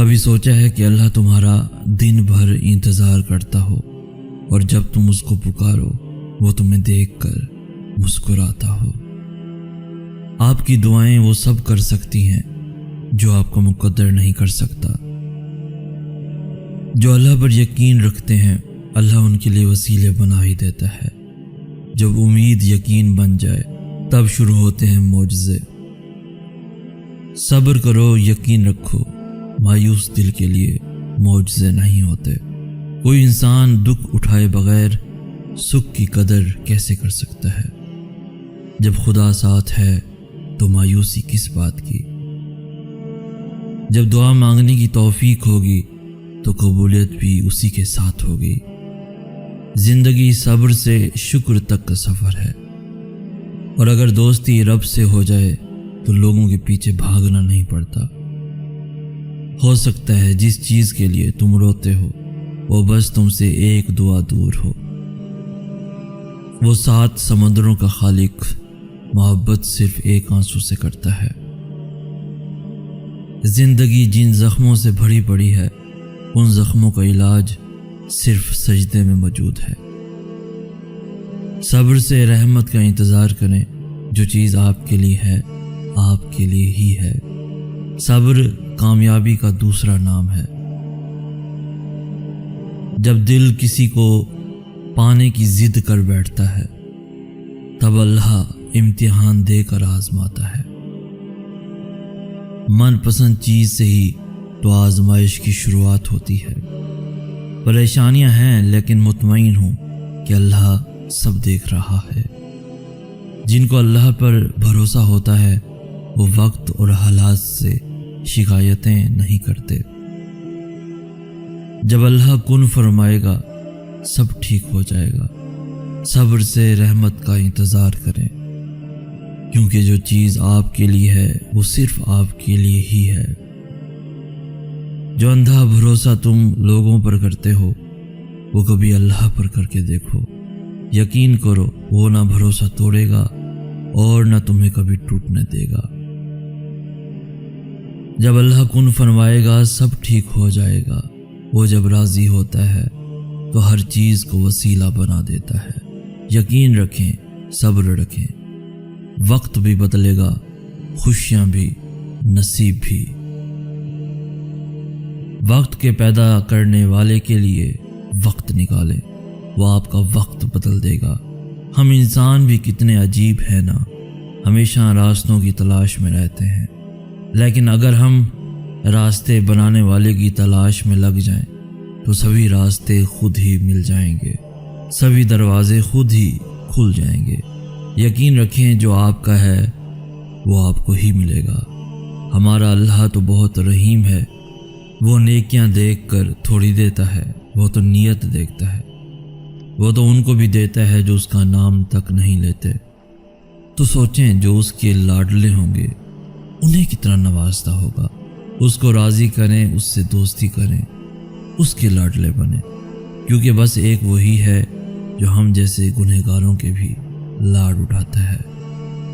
کبھی سوچا ہے کہ اللہ تمہارا دن بھر انتظار کرتا ہو اور جب تم اس کو پکارو وہ تمہیں دیکھ کر مسکراتا ہو؟ آپ کی دعائیں وہ سب کر سکتی ہیں جو آپ کا مقدر نہیں کر سکتا۔ جو اللہ پر یقین رکھتے ہیں اللہ ان کے لیے وسیلے بنا ہی دیتا ہے۔ جب امید یقین بن جائے تب شروع ہوتے ہیں معجزے۔ صبر کرو، یقین رکھو، مایوس دل کے لیے معجزے نہیں ہوتے۔ کوئی انسان دکھ اٹھائے بغیر سکھ کی قدر کیسے کر سکتا ہے؟ جب خدا ساتھ ہے تو مایوسی کس بات کی؟ جب دعا مانگنے کی توفیق ہوگی تو قبولیت بھی اسی کے ساتھ ہوگی۔ زندگی صبر سے شکر تک کا سفر ہے، اور اگر دوستی رب سے ہو جائے تو لوگوں کے پیچھے بھاگنا نہیں پڑتا۔ ہو سکتا ہے جس چیز کے لیے تم روتے ہو وہ بس تم سے ایک دعا دور ہو۔ وہ 7 سمندروں کا خالق محبت صرف ایک آنسو سے کرتا ہے۔ زندگی جن زخموں سے بھری پڑی ہے ان زخموں کا علاج صرف سجدے میں موجود ہے۔ صبر سے رحمت کا انتظار کریں، جو چیز آپ کے لیے ہے آپ کے لیے ہی ہے۔ صبر کامیابی کا دوسرا نام ہے۔ جب دل کسی کو پانے کی ضد کر بیٹھتا ہے تب اللہ امتحان دے کر آزماتا ہے۔ من پسند چیز سے ہی تو آزمائش کی شروعات ہوتی ہے۔ پریشانیاں ہیں لیکن مطمئن ہوں کہ اللہ سب دیکھ رہا ہے۔ جن کو اللہ پر بھروسہ ہوتا ہے وہ وقت اور حالات سے شکایتیں نہیں کرتے۔ جب اللہ کن فرمائے گا سب ٹھیک ہو جائے گا۔ صبر سے رحمت کا انتظار کریں، کیونکہ جو چیز آپ کے لیے ہے وہ صرف آپ کے لیے ہی ہے۔ جو اندھا بھروسہ تم لوگوں پر کرتے ہو وہ کبھی اللہ پر کر کے دیکھو۔ یقین کرو وہ نہ بھروسہ توڑے گا اور نہ تمہیں کبھی ٹوٹنے دے گا۔ جب اللہ کن فرمائے گا سب ٹھیک ہو جائے گا۔ وہ جب راضی ہوتا ہے تو ہر چیز کو وسیلہ بنا دیتا ہے۔ یقین رکھیں، صبر رکھیں، وقت بھی بدلے گا، خوشیاں بھی، نصیب بھی۔ وقت کے پیدا کرنے والے کے لیے وقت نکالیں، وہ آپ کا وقت بدل دے گا۔ ہم انسان بھی کتنے عجیب ہیں نا، ہمیشہ راستوں کی تلاش میں رہتے ہیں، لیکن اگر ہم راستے بنانے والے کی تلاش میں لگ جائیں تو سبھی راستے خود ہی مل جائیں گے، سبھی دروازے خود ہی کھل جائیں گے۔ یقین رکھیں جو آپ کا ہے وہ آپ کو ہی ملے گا۔ ہمارا اللہ تو بہت رحیم ہے، وہ نیکیاں دیکھ کر تھوڑی دیتا ہے، وہ تو نیت دیکھتا ہے۔ وہ تو ان کو بھی دیتا ہے جو اس کا نام تک نہیں لیتے۔ تو سوچیں جو اس کے لاڈلے ہوں گے انہیں کتنا نوازتا ہوگا۔ اس کو راضی کریں، اس سے دوستی کریں، اس کے لاڈلے بنیں، کیونکہ بس ایک وہی ہے جو ہم جیسے گنہگاروں کے بھی لاڈ اٹھاتا ہے۔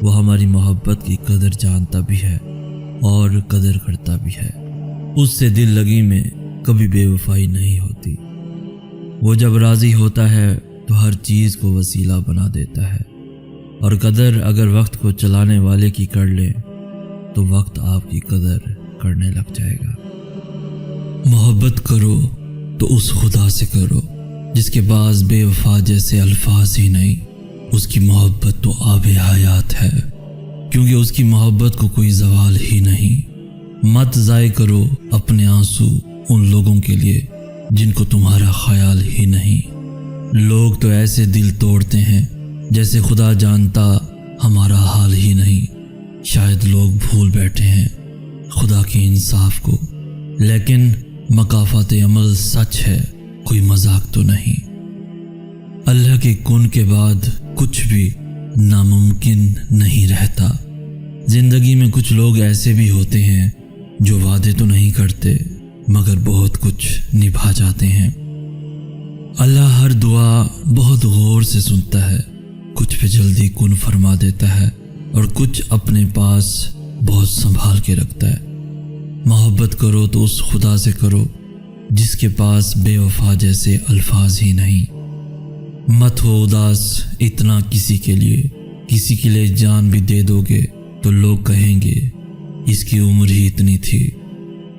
وہ ہماری محبت کی قدر جانتا بھی ہے اور قدر کرتا بھی ہے۔ اس سے دل لگی میں کبھی بے وفائی نہیں ہوتی۔ وہ جب راضی ہوتا ہے تو ہر چیز کو وسیلہ بنا دیتا ہے، اور قدر اگر وقت کو چلانے والے کی کر لیں تو وقت آپ کی قدر کرنے لگ جائے گا۔ محبت کرو تو اس خدا سے کرو جس کے پاس بے وفا جیسے الفاظ ہی نہیں۔ اس کی محبت تو آب حیات ہے، کیونکہ اس کی محبت کو کوئی زوال ہی نہیں۔ مت ضائع کرو اپنے آنسو ان لوگوں کے لیے جن کو تمہارا خیال ہی نہیں۔ لوگ تو ایسے دل توڑتے ہیں جیسے خدا جانتا ہمارا حال ہی نہیں۔ شاید لوگ بھول بیٹھے ہیں خدا کے انصاف کو، لیکن مکافات عمل سچ ہے، کوئی مذاق تو نہیں۔ اللہ کے کن کے بعد کچھ بھی ناممکن نہیں رہتا۔ زندگی میں کچھ لوگ ایسے بھی ہوتے ہیں جو وعدے تو نہیں کرتے مگر بہت کچھ نبھا جاتے ہیں۔ اللہ ہر دعا بہت غور سے سنتا ہے، کچھ پہ جلدی کن فرما دیتا ہے اور کچھ اپنے پاس بہت سنبھال کے رکھتا ہے۔ محبت کرو تو اس خدا سے کرو جس کے پاس بے وفا جیسے الفاظ ہی نہیں۔ مت ہو اداس اتنا کسی کے لیے جان بھی دے دو گے تو لوگ کہیں گے اس کی عمر ہی اتنی تھی۔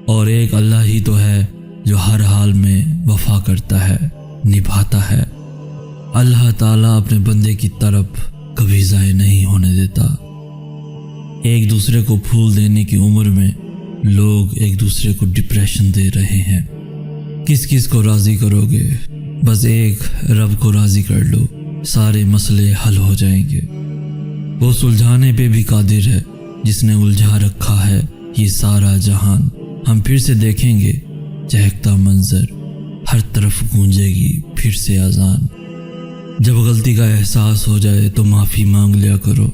اور ایک اللہ ہی تو ہے جو ہر حال میں وفا کرتا ہے، نبھاتا ہے۔ اللہ تعالیٰ اپنے بندے کی طرف کبھی ضائع نہیں ہونے دیتا۔ ایک دوسرے کو پھول دینے کی عمر میں لوگ ایک دوسرے کو ڈپریشن دے رہے ہیں۔ کس کو راضی کرو گے؟ بس ایک رب کو راضی کر لو، سارے مسئلے حل ہو جائیں گے۔ وہ سلجھانے پہ بھی قادر ہے جس نے الجھا رکھا ہے یہ سارا جہان۔ ہم پھر سے دیکھیں گے چہکتا منظر، ہر طرف گونجے گی پھر سے اذان۔ جب غلطی کا احساس ہو جائے تو معافی مانگ لیا کرو۔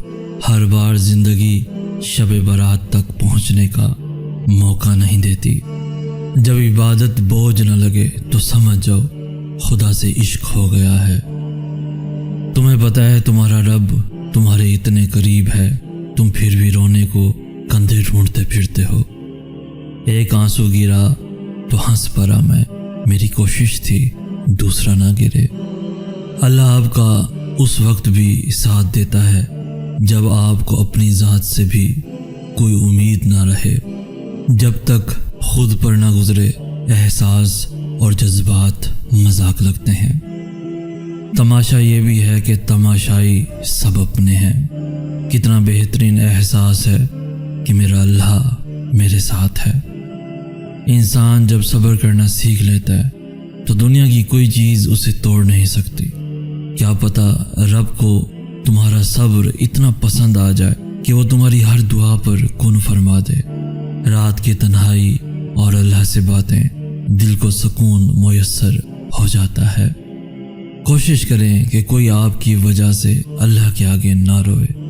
ہر بار زندگی شب برات تک پہنچنے کا موقع نہیں دیتی۔ جب عبادت بوجھ نہ لگے تو سمجھ جاؤ خدا سے عشق ہو گیا ہے۔ تمہیں پتہ ہے تمہارا رب تمہارے اتنے قریب ہے، تم پھر بھی رونے کو کندھے ڈھونڈتے پھرتے ہو۔ ایک آنسو گرا تو ہنس پڑا میں، میری کوشش تھی دوسرا نہ گرے۔ اللہ آپ کا اس وقت بھی ساتھ دیتا ہے جب آپ کو اپنی ذات سے بھی کوئی امید نہ رہے۔ جب تک خود پر نہ گزرے احساس اور جذبات مذاق لگتے ہیں۔ تماشا یہ بھی ہے کہ تماشائی سب اپنے ہیں۔ کتنا بہترین احساس ہے کہ میرا اللہ میرے ساتھ ہے۔ انسان جب صبر کرنا سیکھ لیتا ہے تو دنیا کی کوئی چیز اسے توڑ نہیں سکتی۔ کیا پتہ رب کو تمہارا صبر اتنا پسند آ جائے کہ وہ تمہاری ہر دعا پر کن فرما دے۔ رات کی تنہائی اور اللہ سے باتیں دل کو سکون میسر ہو جاتا ہے۔ کوشش کریں کہ کوئی آپ کی وجہ سے اللہ کے آگے نہ روئے۔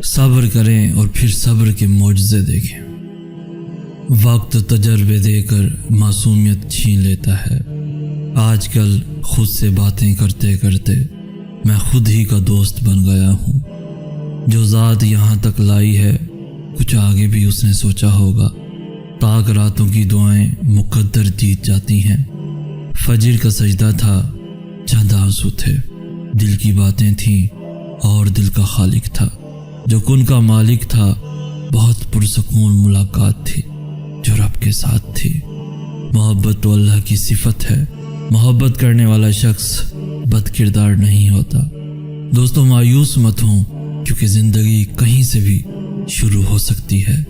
صبر کریں اور پھر صبر کے معجزے دیکھیں۔ وقت تجربے دے کر معصومیت چھین لیتا ہے۔ آج کل خود سے باتیں کرتے کرتے میں خود ہی کا دوست بن گیا ہوں۔ جو ذات یہاں تک لائی ہے کچھ آگے بھی اس نے سوچا ہوگا۔ تاک راتوں کی دعائیں مقدر جیت جاتی ہیں۔ فجر کا سجدہ تھا، چند آنسو تھے، دل کی باتیں تھیں اور دل کا خالق تھا جو کن کا مالک تھا۔ بہت پرسکون ملاقات تھی جو رب کے ساتھ تھی۔ محبت تو اللہ کی صفت ہے۔ محبت کرنے والا شخص بد کردار نہیں ہوتا۔ دوستوں مایوس مت ہوں کیونکہ زندگی کہیں سے بھی شروع ہو سکتی ہے۔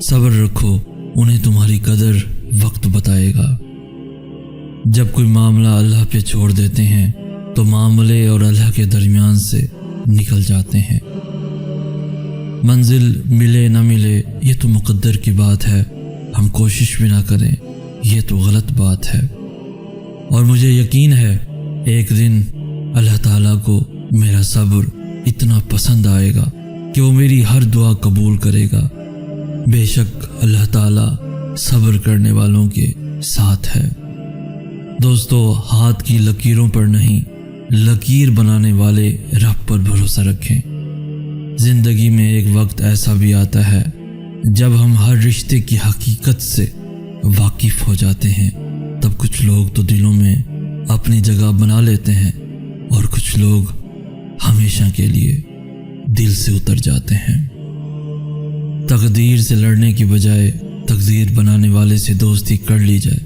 صبر رکھو، انہیں تمہاری قدر وقت بتائے گا۔ جب کوئی معاملہ اللہ پہ چھوڑ دیتے ہیں تو معاملے اور اللہ کے درمیان سے نکل جاتے ہیں۔ منزل ملے نہ ملے یہ تو مقدر کی بات ہے، ہم کوشش بھی نہ کریں یہ تو غلط بات ہے۔ اور مجھے یقین ہے ایک دن اللہ تعالیٰ کو میرا صبر اتنا پسند آئے گا کہ وہ میری ہر دعا قبول کرے گا۔ بے شک اللہ تعالیٰ صبر کرنے والوں کے ساتھ ہے۔ دوستو ہاتھ کی لکیروں پر نہیں، لکیر بنانے والے رب پر بھروسہ رکھیں۔ زندگی میں ایک وقت ایسا بھی آتا ہے جب ہم ہر رشتے کی حقیقت سے واقف ہو جاتے ہیں۔ تب کچھ لوگ تو دلوں میں اپنی جگہ بنا لیتے ہیں اور کچھ لوگ ہمیشہ کے لیے دل سے اتر جاتے ہیں۔ تقدیر سے لڑنے کی بجائے تقدیر بنانے والے سے دوستی کر لی جائے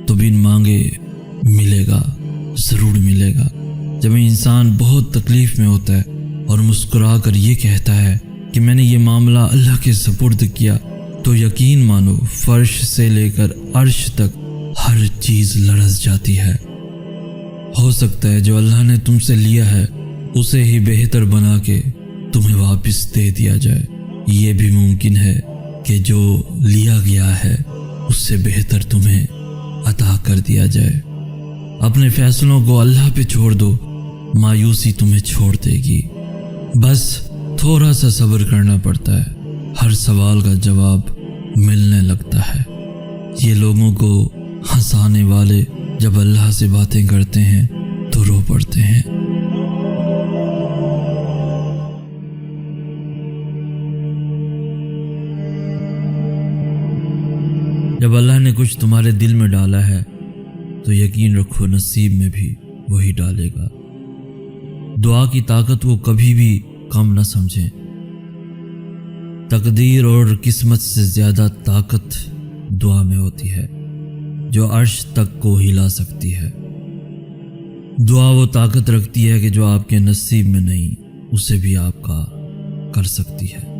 تو بن مانگے ملے گا، ضرور ملے گا۔ جب انسان بہت تکلیف میں ہوتا ہے اور مسکرا کر یہ کہتا ہے کہ میں نے یہ معاملہ اللہ کے سپرد کیا، تو یقین مانو فرش سے لے کر عرش تک ہر چیز لرز جاتی ہے۔ ہو سکتا ہے جو اللہ نے تم سے لیا ہے اسے ہی بہتر بنا کے تمہیں واپس دے دیا جائے۔ یہ بھی ممکن ہے کہ جو لیا گیا ہے اس سے بہتر تمہیں عطا کر دیا جائے۔ اپنے فیصلوں کو اللہ پہ چھوڑ دو، مایوسی تمہیں چھوڑ دے گی۔ بس تھوڑا سا صبر کرنا پڑتا ہے، ہر سوال کا جواب ملنے لگتا ہے۔ یہ لوگوں کو ہنسانے والے جب اللہ سے باتیں کرتے ہیں تو رو پڑتے ہیں۔ جب اللہ نے کچھ تمہارے دل میں ڈالا ہے تو یقین رکھو نصیب میں بھی وہی ڈالے گا۔ دعا کی طاقت کو کبھی بھی کم نہ سمجھیں۔ تقدیر اور قسمت سے زیادہ طاقت دعا میں ہوتی ہے جو عرش تک کو ہلا سکتی ہے۔ دعا وہ طاقت رکھتی ہے کہ جو آپ کے نصیب میں نہیں اسے بھی آپ کا کر سکتی ہے۔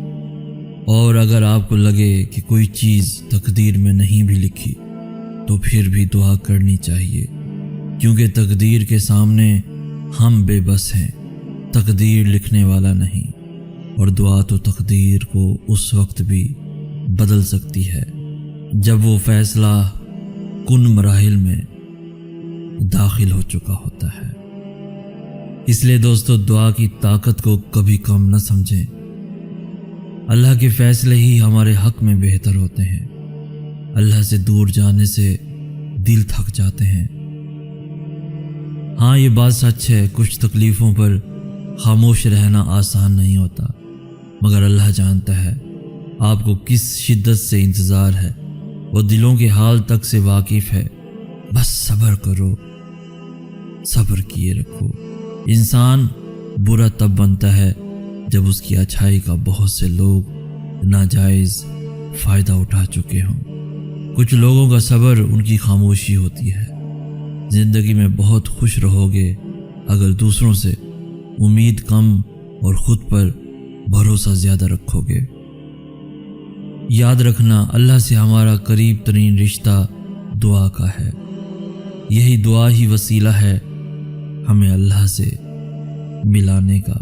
اور اگر آپ کو لگے کہ کوئی چیز تقدیر میں نہیں بھی لکھی تو پھر بھی دعا کرنی چاہیے، کیونکہ تقدیر کے سامنے ہم بے بس ہیں، تقدیر لکھنے والا نہیں۔ اور دعا تو تقدیر کو اس وقت بھی بدل سکتی ہے جب وہ فیصلہ کن مراحل میں داخل ہو چکا ہوتا ہے۔ اس لیے دوستو، دعا کی طاقت کو کبھی کم نہ سمجھیں۔ اللہ کے فیصلے ہی ہمارے حق میں بہتر ہوتے ہیں۔ اللہ سے دور جانے سے دل تھک جاتے ہیں۔ ہاں، یہ بات سچ ہے، کچھ تکلیفوں پر خاموش رہنا آسان نہیں ہوتا، مگر اللہ جانتا ہے آپ کو کس شدت سے انتظار ہے، وہ دلوں کے حال تک سے واقف ہے۔ بس صبر کرو، صبر کیے رکھو۔ انسان برا تب بنتا ہے جب اس کی اچھائی کا بہت سے لوگ ناجائز فائدہ اٹھا چکے ہوں۔ کچھ لوگوں کا صبر ان کی خاموشی ہوتی ہے۔ زندگی میں بہت خوش رہو گے اگر دوسروں سے امید کم اور خود پر بھروسہ زیادہ رکھو گے۔ یاد رکھنا، اللہ سے ہمارا قریب ترین رشتہ دعا کا ہے۔ یہی دعا ہی وسیلہ ہے ہمیں اللہ سے ملانے کا۔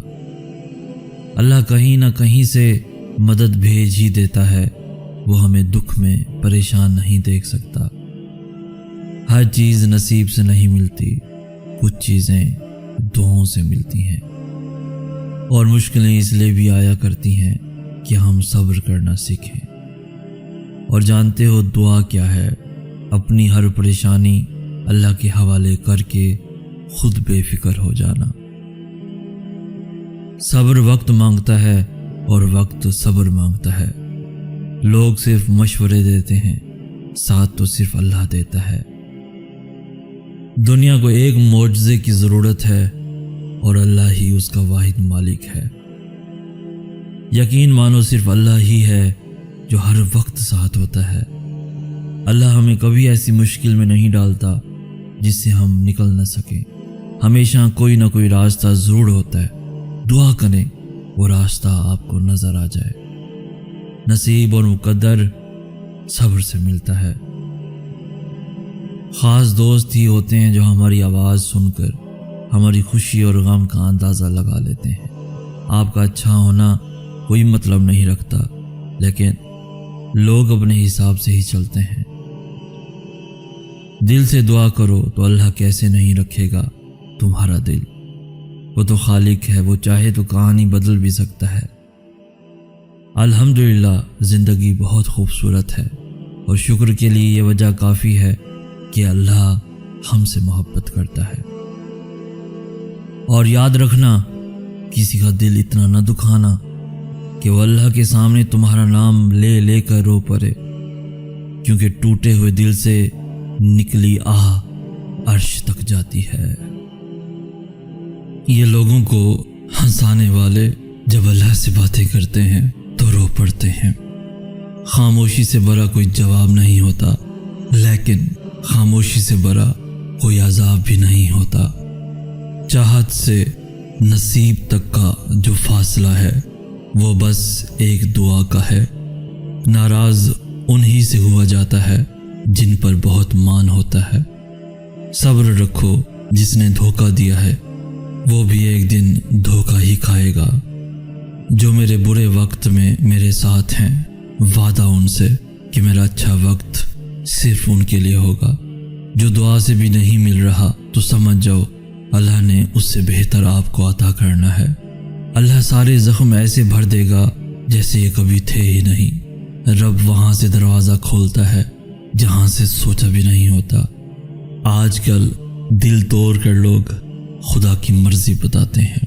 اللہ کہیں نہ کہیں سے مدد بھیج ہی دیتا ہے، وہ ہمیں دکھ میں پریشان نہیں دیکھ سکتا۔ ہر چیز نصیب سے نہیں ملتی، کچھ چیزیں دعاؤں سے ملتی ہیں، اور مشکلیں اس لیے بھی آیا کرتی ہیں کہ ہم صبر کرنا سیکھیں۔ اور جانتے ہو دعا کیا ہے؟ اپنی ہر پریشانی اللہ کے حوالے کر کے خود بے فکر ہو جانا۔ صبر وقت مانگتا ہے اور وقت صبر مانگتا ہے۔ لوگ صرف مشورے دیتے ہیں، ساتھ تو صرف اللہ دیتا ہے۔ دنیا کو ایک معجزے کی ضرورت ہے اور اللہ ہی اس کا واحد مالک ہے۔ یقین مانو صرف اللہ ہی ہے جو ہر وقت ساتھ ہوتا ہے۔ اللہ ہمیں کبھی ایسی مشکل میں نہیں ڈالتا جس سے ہم نکل نہ سکیں۔ ہمیشہ کوئی نہ کوئی راستہ ضرور ہوتا ہے۔ دعا کریں وہ راستہ آپ کو نظر آ جائے۔ نصیب اور مقدر صبر سے ملتا ہے۔ خاص دوست ہی ہوتے ہیں جو ہماری آواز سن کر ہماری خوشی اور غم کا اندازہ لگا لیتے ہیں۔ آپ کا اچھا ہونا کوئی مطلب نہیں رکھتا، لیکن لوگ اپنے حساب سے ہی چلتے ہیں۔ دل سے دعا کرو تو اللہ کیسے نہیں رکھے گا تمہارا دل۔ وہ تو خالق ہے، وہ چاہے تو کہانی بدل بھی سکتا ہے۔ الحمدللہ زندگی بہت خوبصورت ہے، اور شکر کے لیے یہ وجہ کافی ہے کہ اللہ ہم سے محبت کرتا ہے۔ اور یاد رکھنا، کسی کا دل اتنا نہ دکھانا کہ وہ اللہ کے سامنے تمہارا نام لے لے کر رو پڑے، کیونکہ ٹوٹے ہوئے دل سے نکلی آہ عرش تک جاتی ہے۔ یہ لوگوں کو ہنسانے والے جب اللہ سے باتیں کرتے ہیں تو رو پڑتے ہیں۔ خاموشی سے بڑا کوئی جواب نہیں ہوتا، لیکن خاموشی سے بڑا کوئی عذاب بھی نہیں ہوتا۔ چاہت سے نصیب تک کا جو فاصلہ ہے وہ بس ایک دعا کا ہے۔ ناراض انہی سے ہوا جاتا ہے جن پر بہت مان ہوتا ہے۔ صبر رکھو، جس نے دھوکہ دیا ہے وہ بھی ایک دن دھوکہ ہی کھائے گا۔ جو میرے برے وقت میں میرے ساتھ ہیں، وعدہ ان سے کہ میرا اچھا وقت صرف ان کے لیے ہوگا۔ جو دعا سے بھی نہیں مل رہا تو سمجھ جاؤ اللہ نے اس سے بہتر آپ کو عطا کرنا ہے۔ اللہ سارے زخم ایسے بھر دے گا جیسے یہ کبھی تھے ہی نہیں۔ رب وہاں سے دروازہ کھولتا ہے جہاں سے سوچا بھی نہیں ہوتا۔ آج کل دل توڑ کر لوگ خدا کی مرضی بتاتے ہیں۔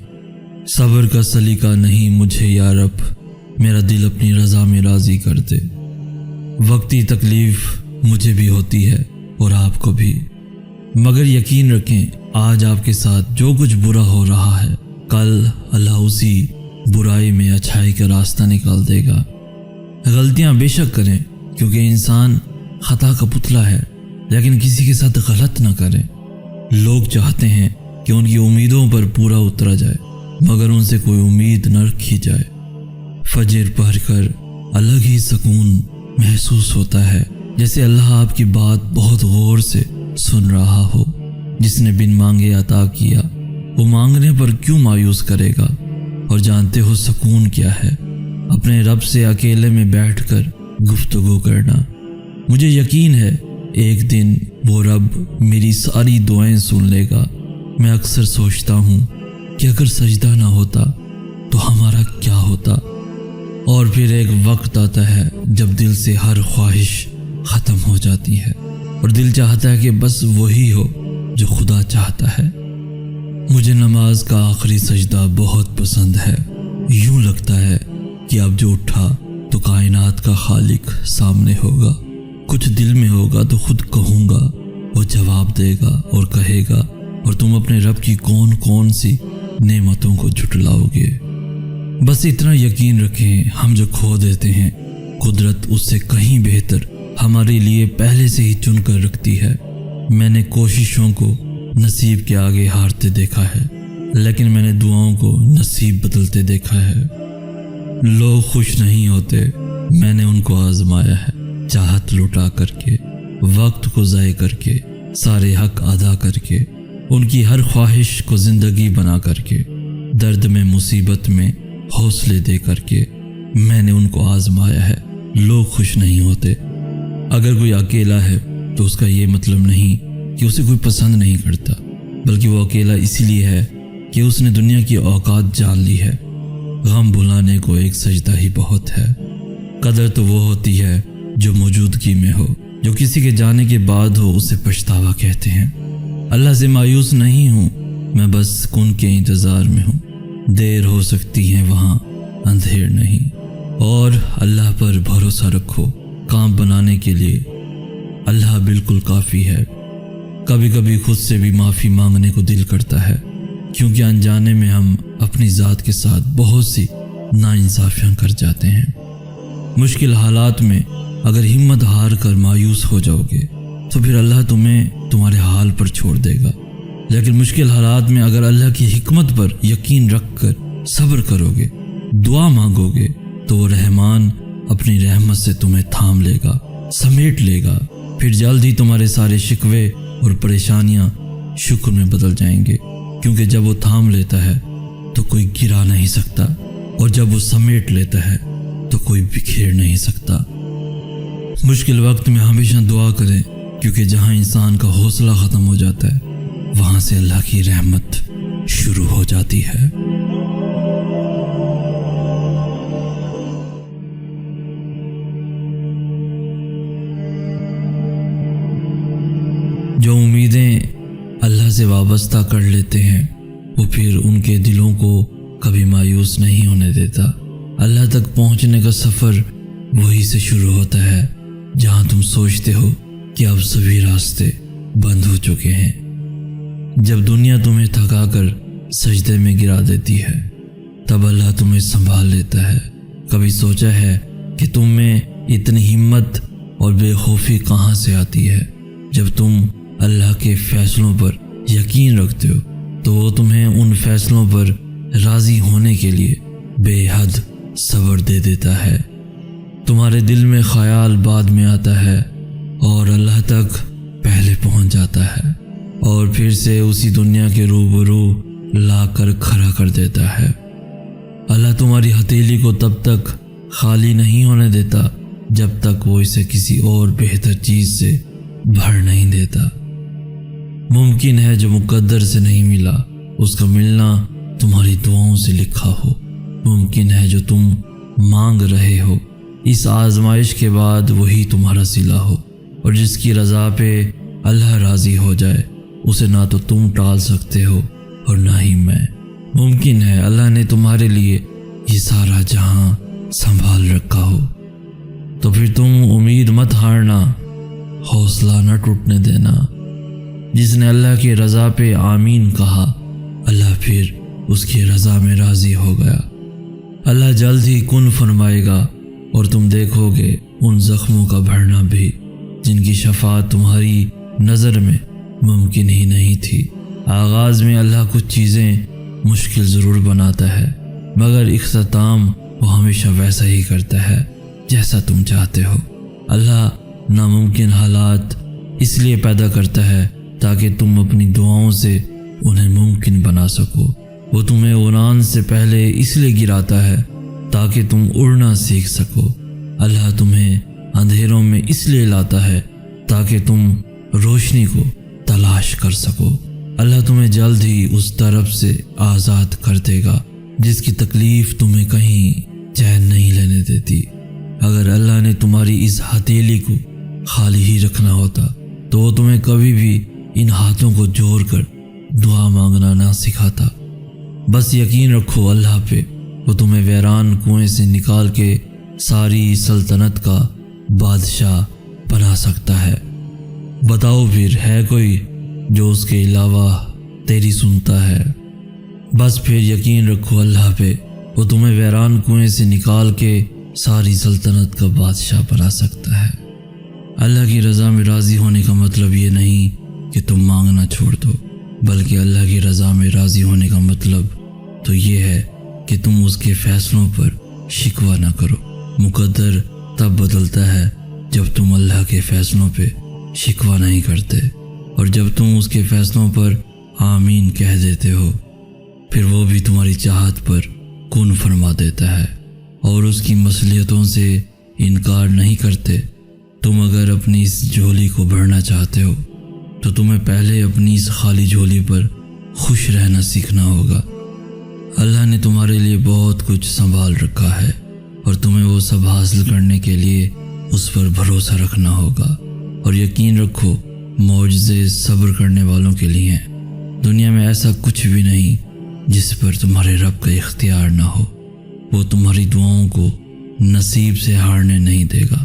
صبر کا سلیقہ نہیں مجھے یا رب، میرا دل اپنی رضا میں راضی کر دے۔ وقتی تکلیف مجھے بھی ہوتی ہے اور آپ کو بھی، مگر یقین رکھیں آج آپ کے ساتھ جو کچھ برا ہو رہا ہے، کل اللہ اسی برائی میں اچھائی کا راستہ نکال دے گا۔ غلطیاں بے شک کریں، کیونکہ انسان خطا کا پتلا ہے، لیکن کسی کے ساتھ غلط نہ کریں۔ لوگ چاہتے ہیں کہ ان کی امیدوں پر پورا اترا جائے، مگر ان سے کوئی امید نہ رکھی جائے۔ فجر پڑھ کر الگ ہی سکون محسوس ہوتا ہے، جیسے اللہ آپ کی بات بہت غور سے سن رہا ہو۔ جس نے بن مانگے عطا کیا، وہ مانگنے پر کیوں مایوس کرے گا؟ اور جانتے ہو سکون کیا ہے؟ اپنے رب سے اکیلے میں بیٹھ کر گفتگو کرنا۔ مجھے یقین ہے ایک دن وہ رب میری ساری دعائیں سن لے گا۔ میں اکثر سوچتا ہوں کہ اگر سجدہ نہ ہوتا تو ہمارا کیا ہوتا؟ اور پھر ایک وقت آتا ہے جب دل سے ہر خواہش ختم ہو جاتی ہے اور دل چاہتا ہے کہ بس وہی ہو جو خدا چاہتا ہے۔ مجھے نماز کا آخری سجدہ بہت پسند ہے۔ یوں لگتا ہے کہ اب جو اٹھا تو کائنات کا خالق سامنے ہوگا، کچھ دل میں ہوگا تو خود کہوں گا، وہ جواب دے گا اور کہے گا، اور تم اپنے رب کی کون کون سی نعمتوں کو جھٹلاؤ گے۔ بس اتنا یقین رکھیں، ہم جو کھو دیتے ہیں قدرت اس سے کہیں بہتر ہمارے لیے پہلے سے ہی چن کر رکھتی ہے۔ میں نے کوششوں کو نصیب کے آگے ہارتے دیکھا ہے، لیکن میں نے دعاؤں کو نصیب بدلتے دیکھا ہے۔ لوگ خوش نہیں ہوتے، میں نے ان کو آزمایا ہے، چاہت لٹا کر کے، وقت کو ضائع کر کے، سارے حق ادا کر کے، ان کی ہر خواہش کو زندگی بنا کر کے، درد میں مصیبت میں حوصلے دے کر کے، میں نے ان کو آزمایا ہے۔ لوگ خوش نہیں ہوتے۔ اگر کوئی اکیلا ہے تو اس کا یہ مطلب نہیں کہ اسے کوئی پسند نہیں کرتا، بلکہ وہ اکیلا اسی لیے ہے کہ اس نے دنیا کی اوقات جان لی ہے۔ غم بھلانے کو ایک سجدہ ہی بہت ہے۔ قدر تو وہ ہوتی ہے جو موجودگی میں ہو، جو کسی کے جانے کے بعد ہو اسے پچھتاوا کہتے ہیں۔ اللہ سے مایوس نہیں ہوں، میں بس کن کے انتظار میں ہوں۔ دیر ہو سکتی ہے وہاں اندھیر نہیں، اور اللہ پر بھروسہ رکھو۔ کام بنانے کے لیے اللہ بالکل کافی ہے۔ کبھی کبھی خود سے بھی معافی مانگنے کو دل کرتا ہے، کیونکہ انجانے میں ہم اپنی ذات کے ساتھ بہت سی ناانصافیاں کر جاتے ہیں۔ مشکل حالات میں اگر ہمت ہار کر مایوس ہو جاؤ گے تو پھر اللہ تمہیں تمہارے حال پر چھوڑ دے گا، لیکن مشکل حالات میں اگر اللہ کی حکمت پر یقین رکھ کر صبر کرو گے، دعا مانگو گے، تو وہ رحمان اپنی رحمت سے تمہیں تھام لے گا، سمیٹ لے گا۔ پھر جلد ہی تمہارے سارے شکوے اور پریشانیاں شکر میں بدل جائیں گے، کیونکہ جب وہ تھام لیتا ہے تو کوئی گرا نہیں سکتا، اور جب وہ سمیٹ لیتا ہے تو کوئی بکھیر نہیں سکتا۔ مشکل وقت میں ہمیشہ دعا کریں، کیونکہ جہاں انسان کا حوصلہ ختم ہو جاتا ہے وہاں سے اللہ کی رحمت شروع ہو جاتی ہے۔ جو امیدیں اللہ سے وابستہ کر لیتے ہیں وہ پھر ان کے دلوں کو کبھی مایوس نہیں ہونے دیتا۔ اللہ تک پہنچنے کا سفر وہی سے شروع ہوتا ہے جہاں تم سوچتے ہو کہ اب سبھی راستے بند ہو چکے ہیں۔ جب دنیا تمہیں تھکا کر سجدے میں گرا دیتی ہے تب اللہ تمہیں سنبھال لیتا ہے۔ کبھی سوچا ہے کہ تم میں اتنی ہمت اور بے خوفی کہاں سے آتی ہے؟ جب تم اللہ کے فیصلوں پر یقین رکھتے ہو تو وہ تمہیں ان فیصلوں پر راضی ہونے کے لیے بے حد صبر دے دیتا ہے۔ تمہارے دل میں خیال بعد میں آتا ہے اور اللہ تک پہلے پہنچ جاتا ہے، اور پھر سے اسی دنیا کے روبرو لا کر کھڑا کر دیتا ہے۔ اللہ تمہاری ہتھیلی کو تب تک خالی نہیں ہونے دیتا جب تک وہ اسے کسی اور بہتر چیز سے بھر نہیں دیتا۔ ممکن ہے جو مقدر سے نہیں ملا اس کا ملنا تمہاری دعاؤں سے لکھا ہو۔ ممکن ہے جو تم مانگ رہے ہو اس آزمائش کے بعد وہی تمہارا صلہ ہو، اور جس کی رضا پہ اللہ راضی ہو جائے اسے نہ تو تم ٹال سکتے ہو اور نہ ہی میں۔ ممکن ہے اللہ نے تمہارے لیے یہ سارا جہاں سنبھال رکھا ہو، تو پھر تم امید مت ہارنا، حوصلہ نہ ٹوٹنے دینا۔ جس نے اللہ کی رضا پہ آمین کہا، اللہ پھر اس کی رضا میں راضی ہو گیا۔ اللہ جلد ہی کن فرمائے گا اور تم دیکھو گے ان زخموں کا بھرنا بھی جن کی شفاعت تمہاری نظر میں ممکن ہی نہیں تھی۔ آغاز میں اللہ کچھ چیزیں مشکل ضرور بناتا ہے، مگر اختتام وہ ہمیشہ ویسا ہی کرتا ہے جیسا تم چاہتے ہو۔ اللہ ناممکن حالات اس لیے پیدا کرتا ہے تاکہ تم اپنی دعاؤں سے انہیں ممکن بنا سکو۔ وہ تمہیں اڑان سے پہلے اس لیے گراتا ہے تاکہ تم اڑنا سیکھ سکو۔ اللہ تمہیں اندھیروں میں اس لیے لاتا ہے تاکہ تم روشنی کو تلاش کر سکو۔ اللہ تمہیں جلد ہی اس طرف سے آزاد کر دے گا جس کی تکلیف تمہیں کہیں چین نہیں لینے دیتی۔ اگر اللہ نے تمہاری اس ہتھیلی کو خالی ہی رکھنا ہوتا تو وہ تمہیں کبھی بھی ان ہاتھوں کو جوڑ کر دعا مانگنا نہ سکھاتا۔ بس یقین رکھو اللہ پہ، وہ تمہیں ویران کنویں سے نکال کے ساری سلطنت کا بادشاہ بنا سکتا ہے۔ بتاؤ پھر ہے کوئی جو اس کے علاوہ تیری سنتا ہے؟ بس پھر یقین رکھو اللہ پہ، وہ تمہیں ویران کنویں سے نکال کے ساری سلطنت کا بادشاہ بنا سکتا ہے۔ اللہ کی رضا میں راضی ہونے کا مطلب یہ نہیں کہ تم مانگنا چھوڑ دو، بلکہ اللہ کی رضا میں راضی ہونے کا مطلب تو یہ ہے کہ تم اس کے فیصلوں پر شکوہ نہ کرو۔ مقدر تب بدلتا ہے جب تم اللہ کے فیصلوں پہ شکوہ نہیں کرتے، اور جب تم اس کے فیصلوں پر آمین کہہ دیتے ہو، پھر وہ بھی تمہاری چاہت پر کن فرما دیتا ہے اور اس کی مصلحتوں سے انکار نہیں کرتے۔ تم اگر اپنی اس جھولی کو بھرنا چاہتے ہو تو تمہیں پہلے اپنی اس خالی جھولی پر خوش رہنا سیکھنا ہوگا۔ اللہ نے تمہارے لیے بہت کچھ سنبھال رکھا ہے اور تمہیں وہ سب حاصل کرنے کے لیے اس پر بھروسہ رکھنا ہوگا، اور یقین رکھو معجزے صبر کرنے والوں کے لیے ہیں۔ دنیا میں ایسا کچھ بھی نہیں جس پر تمہارے رب کا اختیار نہ ہو۔ وہ تمہاری دعاؤں کو نصیب سے ہارنے نہیں دے گا۔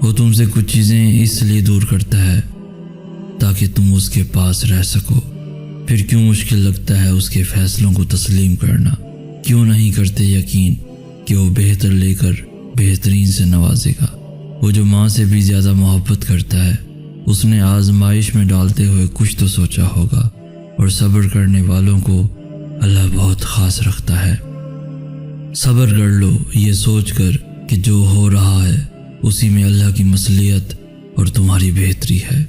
وہ تم سے کچھ چیزیں اس لیے دور کرتا ہے تاکہ تم اس کے پاس رہ سکو۔ پھر کیوں مشکل لگتا ہے اس کے فیصلوں کو تسلیم کرنا؟ کیوں نہیں کرتے یقین کہ وہ بہتر لے کر بہترین سے نوازے گا؟ وہ جو ماں سے بھی زیادہ محبت کرتا ہے، اس نے آزمائش میں ڈالتے ہوئے کچھ تو سوچا ہوگا، اور صبر کرنے والوں کو اللہ بہت خاص رکھتا ہے۔ صبر کر لو یہ سوچ کر کہ جو ہو رہا ہے اسی میں اللہ کی مصلحت اور تمہاری بہتری ہے۔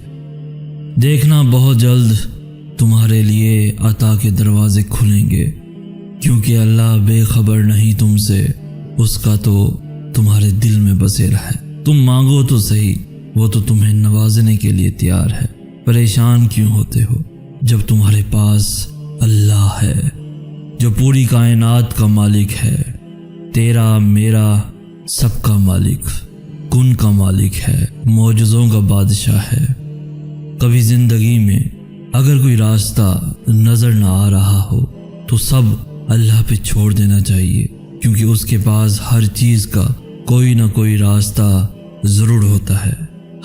دیکھنا بہت جلد تمہارے لیے عطا کے دروازے کھلیں گے، کیونکہ اللہ بے خبر نہیں تم سے، اس کا تو تمہارے دل میں بسیرا ہے۔ تم مانگو تو صحیح، وہ تو تمہیں نوازنے کے لیے تیار ہے۔ پریشان کیوں ہوتے ہو جب تمہارے پاس اللہ ہے جو پوری کائنات کا مالک ہے، تیرا میرا سب کا مالک، کن کا مالک ہے، معجزوں کا بادشاہ ہے۔ کبھی زندگی میں اگر کوئی راستہ نظر نہ آ رہا ہو تو سب اللہ پہ چھوڑ دینا چاہیے، کیونکہ اس کے پاس ہر چیز کا کوئی نہ کوئی راستہ ضرور ہوتا ہے۔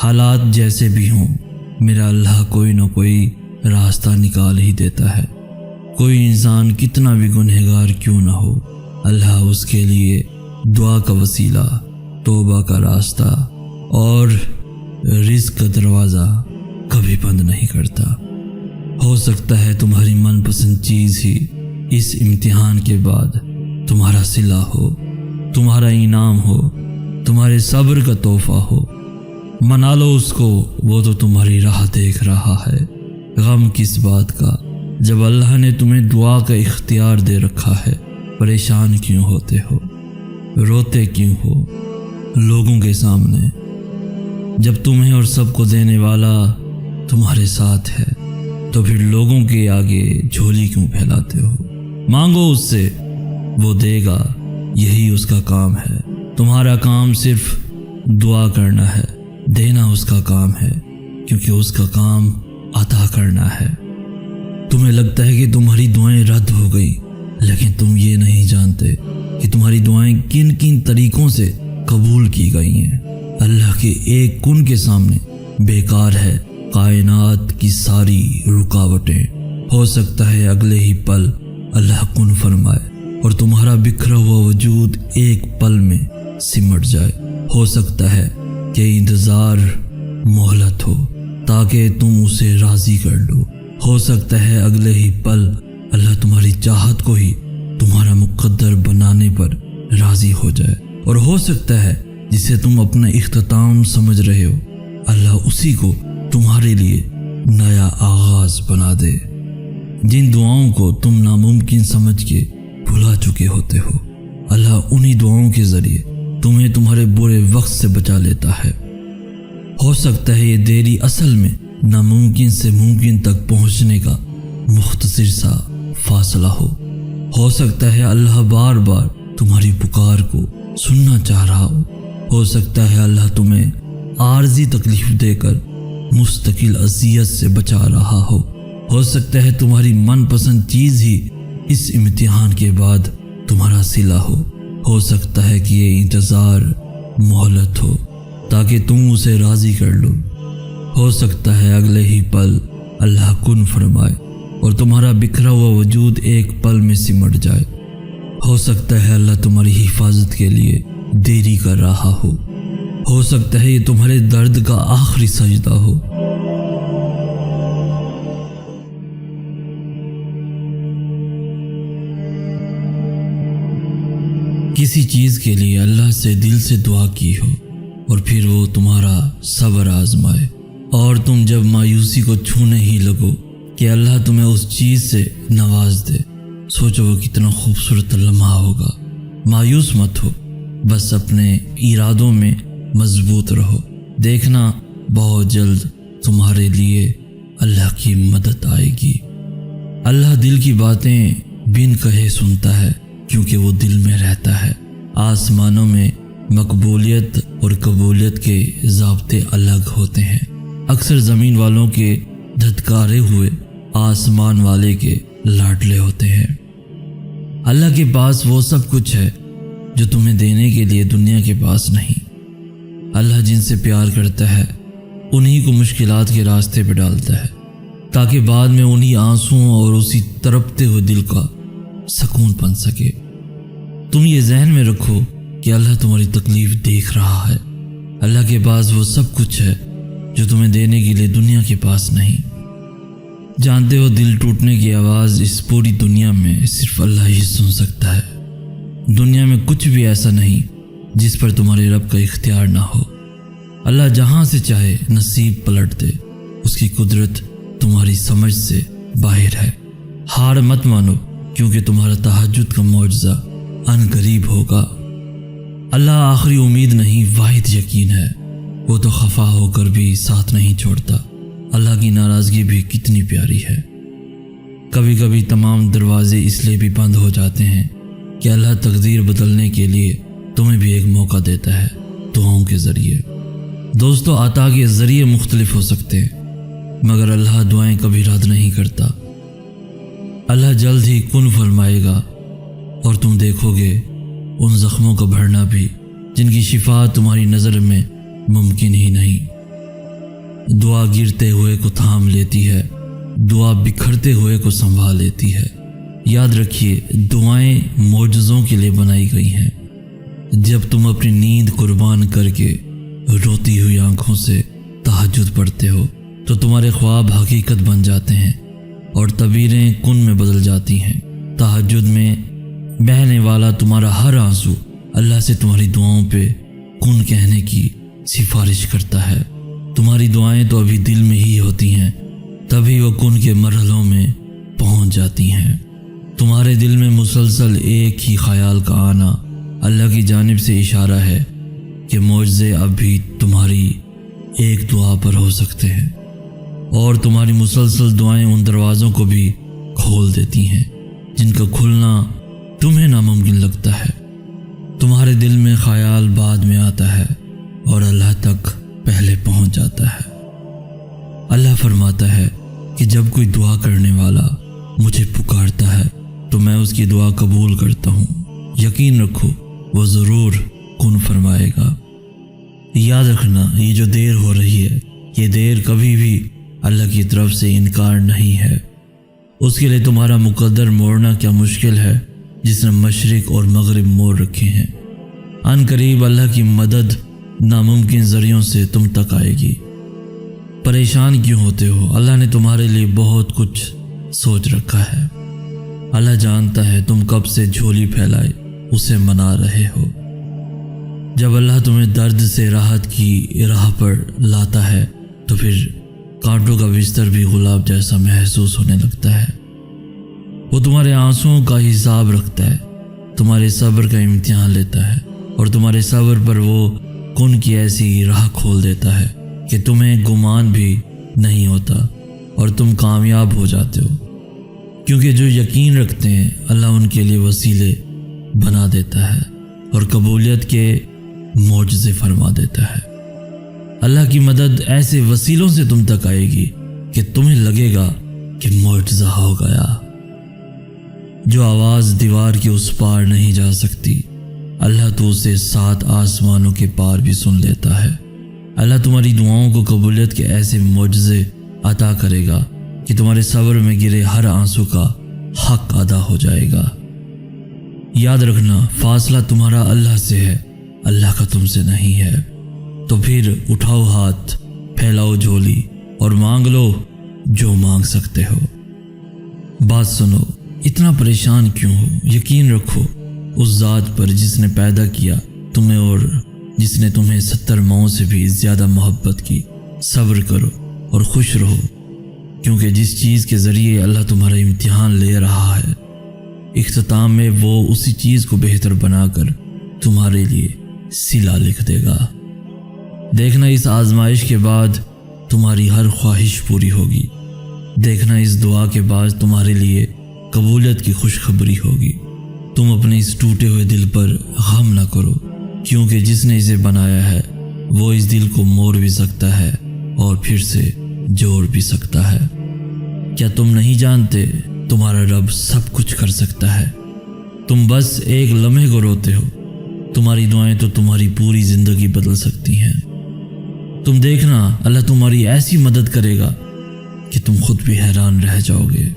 حالات جیسے بھی ہوں، میرا اللہ کوئی نہ کوئی راستہ نکال ہی دیتا ہے۔ کوئی انسان کتنا بھی گنہگار کیوں نہ ہو، اللہ اس کے لیے دعا کا وسیلہ، توبہ کا راستہ اور رزق کا دروازہ کبھی بند نہیں کرتا۔ ہو سکتا ہے تمہاری من پسند چیز ہی اس امتحان کے بعد تمہارا صلہ ہو، تمہارا انعام ہو، تمہارے صبر کا تحفہ ہو۔ منا لو اس کو، وہ تو تمہاری راہ دیکھ رہا ہے۔ غم کس بات کا جب اللہ نے تمہیں دعا کا اختیار دے رکھا ہے؟ پریشان کیوں ہوتے ہو، روتے کیوں ہو لوگوں کے سامنے جب تمہیں اور سب کو دینے والا تمہارے ساتھ ہے؟ تو پھر لوگوں کے آگے جھولی کیوں پھیلاتے ہو؟ مانگو اس سے، وہ دے گا، یہی اس کا کام ہے۔ تمہارا کام صرف دعا کرنا ہے، دینا اس کا کام ہے، کیونکہ اس کا کام عطا کرنا ہے۔ تمہیں لگتا ہے کہ تمہاری دعائیں رد ہو گئی، لیکن تم یہ نہیں جانتے کہ تمہاری دعائیں کن کن طریقوں سے قبول کی گئی ہیں۔ اللہ کے ایک کن کے سامنے بیکار ہے کائنات کی ساری رکاوٹیں، ہو سکتا ہے اگلے ہی پل اللہ کن فرمائے اور تمہارا بکھرا ہوا وجود ایک پل میں سمٹ جائے، ہو سکتا ہے کہ انتظار مہلت ہو تاکہ تم اسے راضی کر لو، ہو سکتا ہے اگلے ہی پل اللہ تمہاری چاہت کو ہی تمہارا مقدر بنانے پر راضی ہو جائے، اور ہو سکتا ہے جسے تم اپنا اختتام سمجھ رہے ہو اللہ اسی کو تمہارے لیے نیا آغاز بنا دے۔ جن دعاؤں کو تم ناممکن سمجھ کے بھلا چکے ہوتے ہو، اللہ انہی دعاؤں کے ذریعے تمہیں تمہارے برے وقت سے بچا لیتا ہے۔ ہو سکتا ہے یہ دیری اصل میں ناممکن سے ممکن تک پہنچنے کا مختصر سا فاصلہ ہو سکتا ہے اللہ بار بار تمہاری پکار کو سننا چاہ رہا ہو سکتا ہے اللہ تمہیں عارضی تکلیف دے کر مستقل اذیت سے بچا رہا ہو سکتا ہے تمہاری من پسند چیز ہی اس امتحان کے بعد تمہارا صلہ ہو سکتا ہے کہ یہ انتظار مہلت ہو تاکہ تم اسے راضی کر لو، ہو سکتا ہے اگلے ہی پل اللہ کن فرمائے اور تمہارا بکھرا ہوا وجود ایک پل میں سمٹ جائے، ہو سکتا ہے اللہ تمہاری حفاظت کے لیے دیری کر رہا ہو سکتا ہے یہ تمہارے درد کا آخری سجدہ ہو۔ کسی چیز کے لیے اللہ سے دل سے دعا کی ہو اور پھر وہ تمہارا صبر آزمائے اور تم جب مایوسی کو چھونے ہی لگو کہ اللہ تمہیں اس چیز سے نواز دے، سوچو وہ کتنا خوبصورت لمحہ ہوگا۔ مایوس مت ہو، بس اپنے ارادوں میں مضبوط رہو، دیکھنا بہت جلد تمہارے لیے اللہ کی مدد آئے گی۔ اللہ دل کی باتیں بن کہے سنتا ہے کیونکہ وہ دل میں رہتا ہے۔ آسمانوں میں مقبولیت اور قبولیت کے ضابطے الگ ہوتے ہیں، اکثر زمین والوں کے دھتکارے ہوئے آسمان والے کے لاڈلے ہوتے ہیں۔ اللہ کے پاس وہ سب کچھ ہے جو تمہیں دینے کے لیے دنیا کے پاس نہیں۔ اللہ جن سے پیار کرتا ہے انہی کو مشکلات کے راستے پہ ڈالتا ہے تاکہ بعد میں انہی آنسوؤں اور اسی تڑپتے ہوئے دل کا سکون بن سکے۔ تم یہ ذہن میں رکھو کہ اللہ تمہاری تکلیف دیکھ رہا ہے۔ اللہ کے پاس وہ سب کچھ ہے جو تمہیں دینے کے لیے دنیا کے پاس نہیں۔ جانتے ہو دل ٹوٹنے کی آواز اس پوری دنیا میں صرف اللہ ہی سن سکتا ہے۔ دنیا میں کچھ بھی ایسا نہیں جس پر تمہارے رب کا اختیار نہ ہو۔ اللہ جہاں سے چاہے نصیب پلٹ دے، اس کی قدرت تمہاری سمجھ سے باہر ہے۔ ہار مت مانو کیونکہ تمہارا تہجد کا معجزہ ان قریب ہوگا۔ اللہ آخری امید نہیں، واحد یقین ہے، وہ تو خفا ہو کر بھی ساتھ نہیں چھوڑتا۔ اللہ کی ناراضگی بھی کتنی پیاری ہے۔ کبھی کبھی تمام دروازے اس لیے بھی بند ہو جاتے ہیں کہ اللہ تقدیر بدلنے کے لیے تمہیں بھی ایک موقع دیتا ہے دعاؤں کے ذریعے۔ دوستو، عطا کے ذریعے مختلف ہو سکتے ہیں مگر اللہ دعائیں کبھی رد نہیں کرتا۔ اللہ جلد ہی کن فرمائے گا اور تم دیکھو گے ان زخموں کا بھرنا بھی جن کی شفا تمہاری نظر میں ممکن ہی نہیں۔ دعا گرتے ہوئے کو تھام لیتی ہے، دعا بکھرتے ہوئے کو سنبھال لیتی ہے۔ یاد رکھیے دعائیں معجزوں کے لیے بنائی گئی ہیں۔ جب تم اپنی نیند قربان کر کے روتی ہوئی آنکھوں سے تہجد پڑھتے ہو تو تمہارے خواب حقیقت بن جاتے ہیں اور تعبیریں کن میں بدل جاتی ہیں۔ تہجد میں بہنے والا تمہارا ہر آنسو اللہ سے تمہاری دعاؤں پہ کن کہنے کی سفارش کرتا ہے۔ تمہاری دعائیں تو ابھی دل میں ہی ہوتی ہیں، تبھی وہ کن کے مرحلوں میں پہنچ جاتی ہیں۔ تمہارے دل میں مسلسل ایک ہی خیال کا آنا اللہ کی جانب سے اشارہ ہے کہ معجزے اب بھی تمہاری ایک دعا پر ہو سکتے ہیں، اور تمہاری مسلسل دعائیں ان دروازوں کو بھی کھول دیتی ہیں جن کا کھلنا تمہیں ناممکن لگتا ہے۔ تمہارے دل میں خیال بعد میں آتا ہے اور اللہ تک پہلے پہنچ جاتا ہے۔ اللہ فرماتا ہے کہ جب کوئی دعا کرنے والا مجھے پکارتا ہے تو میں اس کی دعا قبول کرتا ہوں۔ یقین رکھو وہ ضرور کن فرمائے گا۔ یاد رکھنا یہ جو دیر ہو رہی ہے یہ دیر کبھی بھی اللہ کی طرف سے انکار نہیں ہے۔ اس کے لیے تمہارا مقدر موڑنا کیا مشکل ہے جس نے مشرق اور مغرب موڑ رکھے ہیں۔ ان قریب اللہ کی مدد ناممکن ذریعوں سے تم تک آئے گی۔ پریشان کیوں ہوتے ہو؟ اللہ نے تمہارے لیے بہت کچھ سوچ رکھا ہے۔ اللہ جانتا ہے تم کب سے جھولی پھیلائے اسے منا رہے ہو۔ جب اللہ تمہیں درد سے راحت کی راہ پر لاتا ہے تو پھر کانٹوں کا بستر بھی گلاب جیسا محسوس ہونے لگتا ہے۔ وہ تمہارے آنسوؤں کا حساب رکھتا ہے، تمہارے صبر کا امتحان لیتا ہے اور تمہارے صبر پر وہ کن کی ایسی راہ کھول دیتا ہے کہ تمہیں گمان بھی نہیں ہوتا اور تم کامیاب ہو جاتے ہو، کیونکہ جو یقین رکھتے ہیں اللہ ان کے لیے وسیلے بنا دیتا ہے اور قبولیت کے معجزے فرما دیتا ہے۔ اللہ کی مدد ایسے وسیلوں سے تم تک آئے گی کہ تمہیں لگے گا کہ معجزہ ہو گیا۔ جو آواز دیوار کے اس پار نہیں جا سکتی، اللہ تو اسے 7 آسمانوں کے پار بھی سن لیتا ہے۔ اللہ تمہاری دعاؤں کو قبولیت کے ایسے معجزے عطا کرے گا کہ تمہارے صبر میں گرے ہر آنسو کا حق ادا ہو جائے گا۔ یاد رکھنا، فاصلہ تمہارا اللہ سے ہے، اللہ کا تم سے نہیں ہے۔ تو پھر اٹھاؤ ہاتھ، پھیلاؤ جھولی اور مانگ لو جو مانگ سکتے ہو۔ بات سنو، اتنا پریشان کیوں ہو؟ یقین رکھو اس ذات پر جس نے پیدا کیا تمہیں اور جس نے تمہیں 70 ماؤں سے بھی زیادہ محبت کی۔ صبر کرو اور خوش رہو، کیونکہ جس چیز کے ذریعے اللہ تمہارا امتحان لے رہا ہے، اختتام میں وہ اسی چیز کو بہتر بنا کر تمہارے لیے صلہ لکھ دے گا۔ دیکھنا اس آزمائش کے بعد تمہاری ہر خواہش پوری ہوگی۔ دیکھنا اس دعا کے بعد تمہارے لیے قبولیت کی خوشخبری ہوگی۔ تم اپنے اس ٹوٹے ہوئے دل پر غم نہ کرو، کیونکہ جس نے اسے بنایا ہے وہ اس دل کو موڑ بھی سکتا ہے اور پھر سے جوڑ بھی سکتا ہے۔ کیا تم نہیں جانتے تمہارا رب سب کچھ کر سکتا ہے؟ تم بس ایک لمحے کو روتے ہو، تمہاری دعائیں تو تمہاری پوری زندگی بدل سکتی ہیں۔ تم دیکھنا، اللہ تمہاری ایسی مدد کرے گا کہ تم خود بھی حیران رہ جاؤ گے۔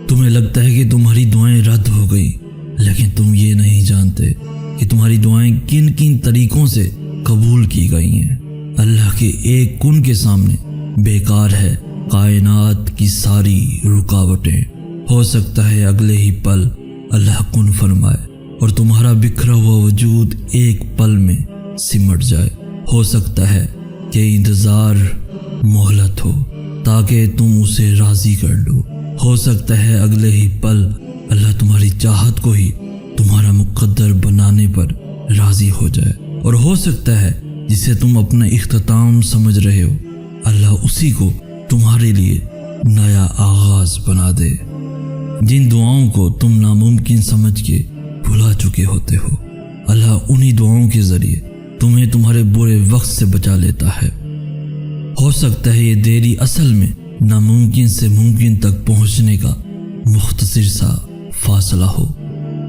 تمہیں لگتا ہے کہ تمہاری دعائیں رد ہو گئی، لیکن تم یہ نہیں جانتے کہ تمہاری دعائیں کن کن طریقوں سے قبول کی گئی ہیں۔ اللہ کے ایک کن کے سامنے بیکار ہے کائنات کی ساری رکاوٹیں۔ ہو سکتا ہے اگلے ہی پل اللہ کن فرمائے اور تمہارا بکھرا ہوا وجود ایک پل میں سمٹ جائے۔ ہو سکتا ہے کہ انتظار مہلت ہو تاکہ تم اسے راضی کر لو۔ ہو سکتا ہے اگلے ہی پل اللہ تمہاری چاہت کو ہی تمہارا مقدر بنانے پر راضی ہو جائے، اور ہو سکتا ہے جسے تم اپنا اختتام سمجھ رہے ہو اللہ اسی کو تمہارے لیے نیا آغاز بنا دے۔ جن دعاؤں کو تم ناممکن سمجھ کے بھلا چکے ہوتے ہو، اللہ انہی دعاؤں کے ذریعے تمہیں تمہارے برے وقت سے بچا لیتا ہے۔ ہو سکتا ہے یہ دیری اصل میں ناممکن سے ممکن تک پہنچنے کا مختصر سا فاصلہ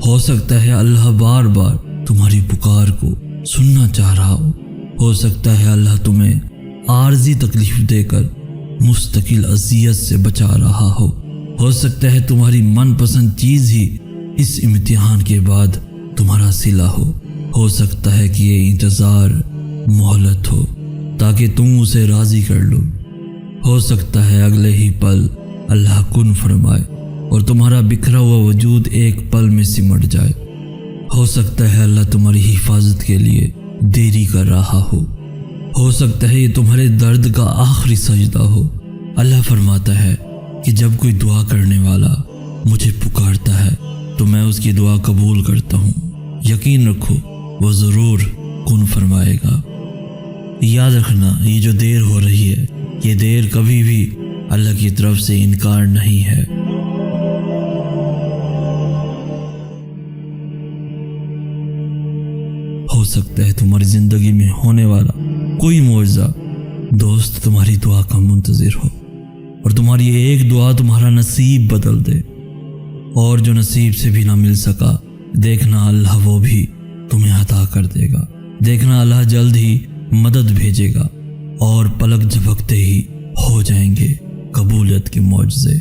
ہو سکتا ہے اللہ بار بار تمہاری پکار کو سننا چاہ رہا ہو سکتا ہے اللہ تمہیں عارضی تکلیف دے کر مستقل اذیت سے بچا رہا ہو سکتا ہے تمہاری من پسند چیز ہی اس امتحان کے بعد تمہارا صلہ ہو سکتا ہے کہ یہ انتظار مہلت ہو تاکہ تم اسے راضی کر لو۔ ہو سکتا ہے اگلے ہی پل اللہ کن فرمائے اور تمہارا بکھرا ہوا وجود ایک پل میں سمٹ جائے۔ ہو سکتا ہے اللہ تمہاری حفاظت کے لیے دیری کر رہا ہو سکتا ہے یہ تمہارے درد کا آخری سجدہ ہو۔ اللہ فرماتا ہے کہ جب کوئی دعا کرنے والا مجھے پکارتا ہے تو میں اس کی دعا قبول کرتا ہوں۔ یقین رکھو وہ ضرور کن فرمائے گا۔ یاد رکھنا، یہ جو دیر ہو رہی ہے یہ دیر کبھی بھی اللہ کی طرف سے انکار نہیں ہے۔ ہو سکتا ہے تمہاری زندگی میں ہونے والا کوئی معجزہ دوست تمہاری دعا کا منتظر ہو اور تمہاری ایک دعا تمہارا نصیب بدل دے، اور جو نصیب سے بھی نہ مل سکا دیکھنا اللہ وہ بھی تمہیں عطا کر دے گا۔ دیکھنا اللہ جلد ہی مدد بھیجے گا اور پلک جھپکتے ہی ہو جائیں گے قبولیت کے معجزے۔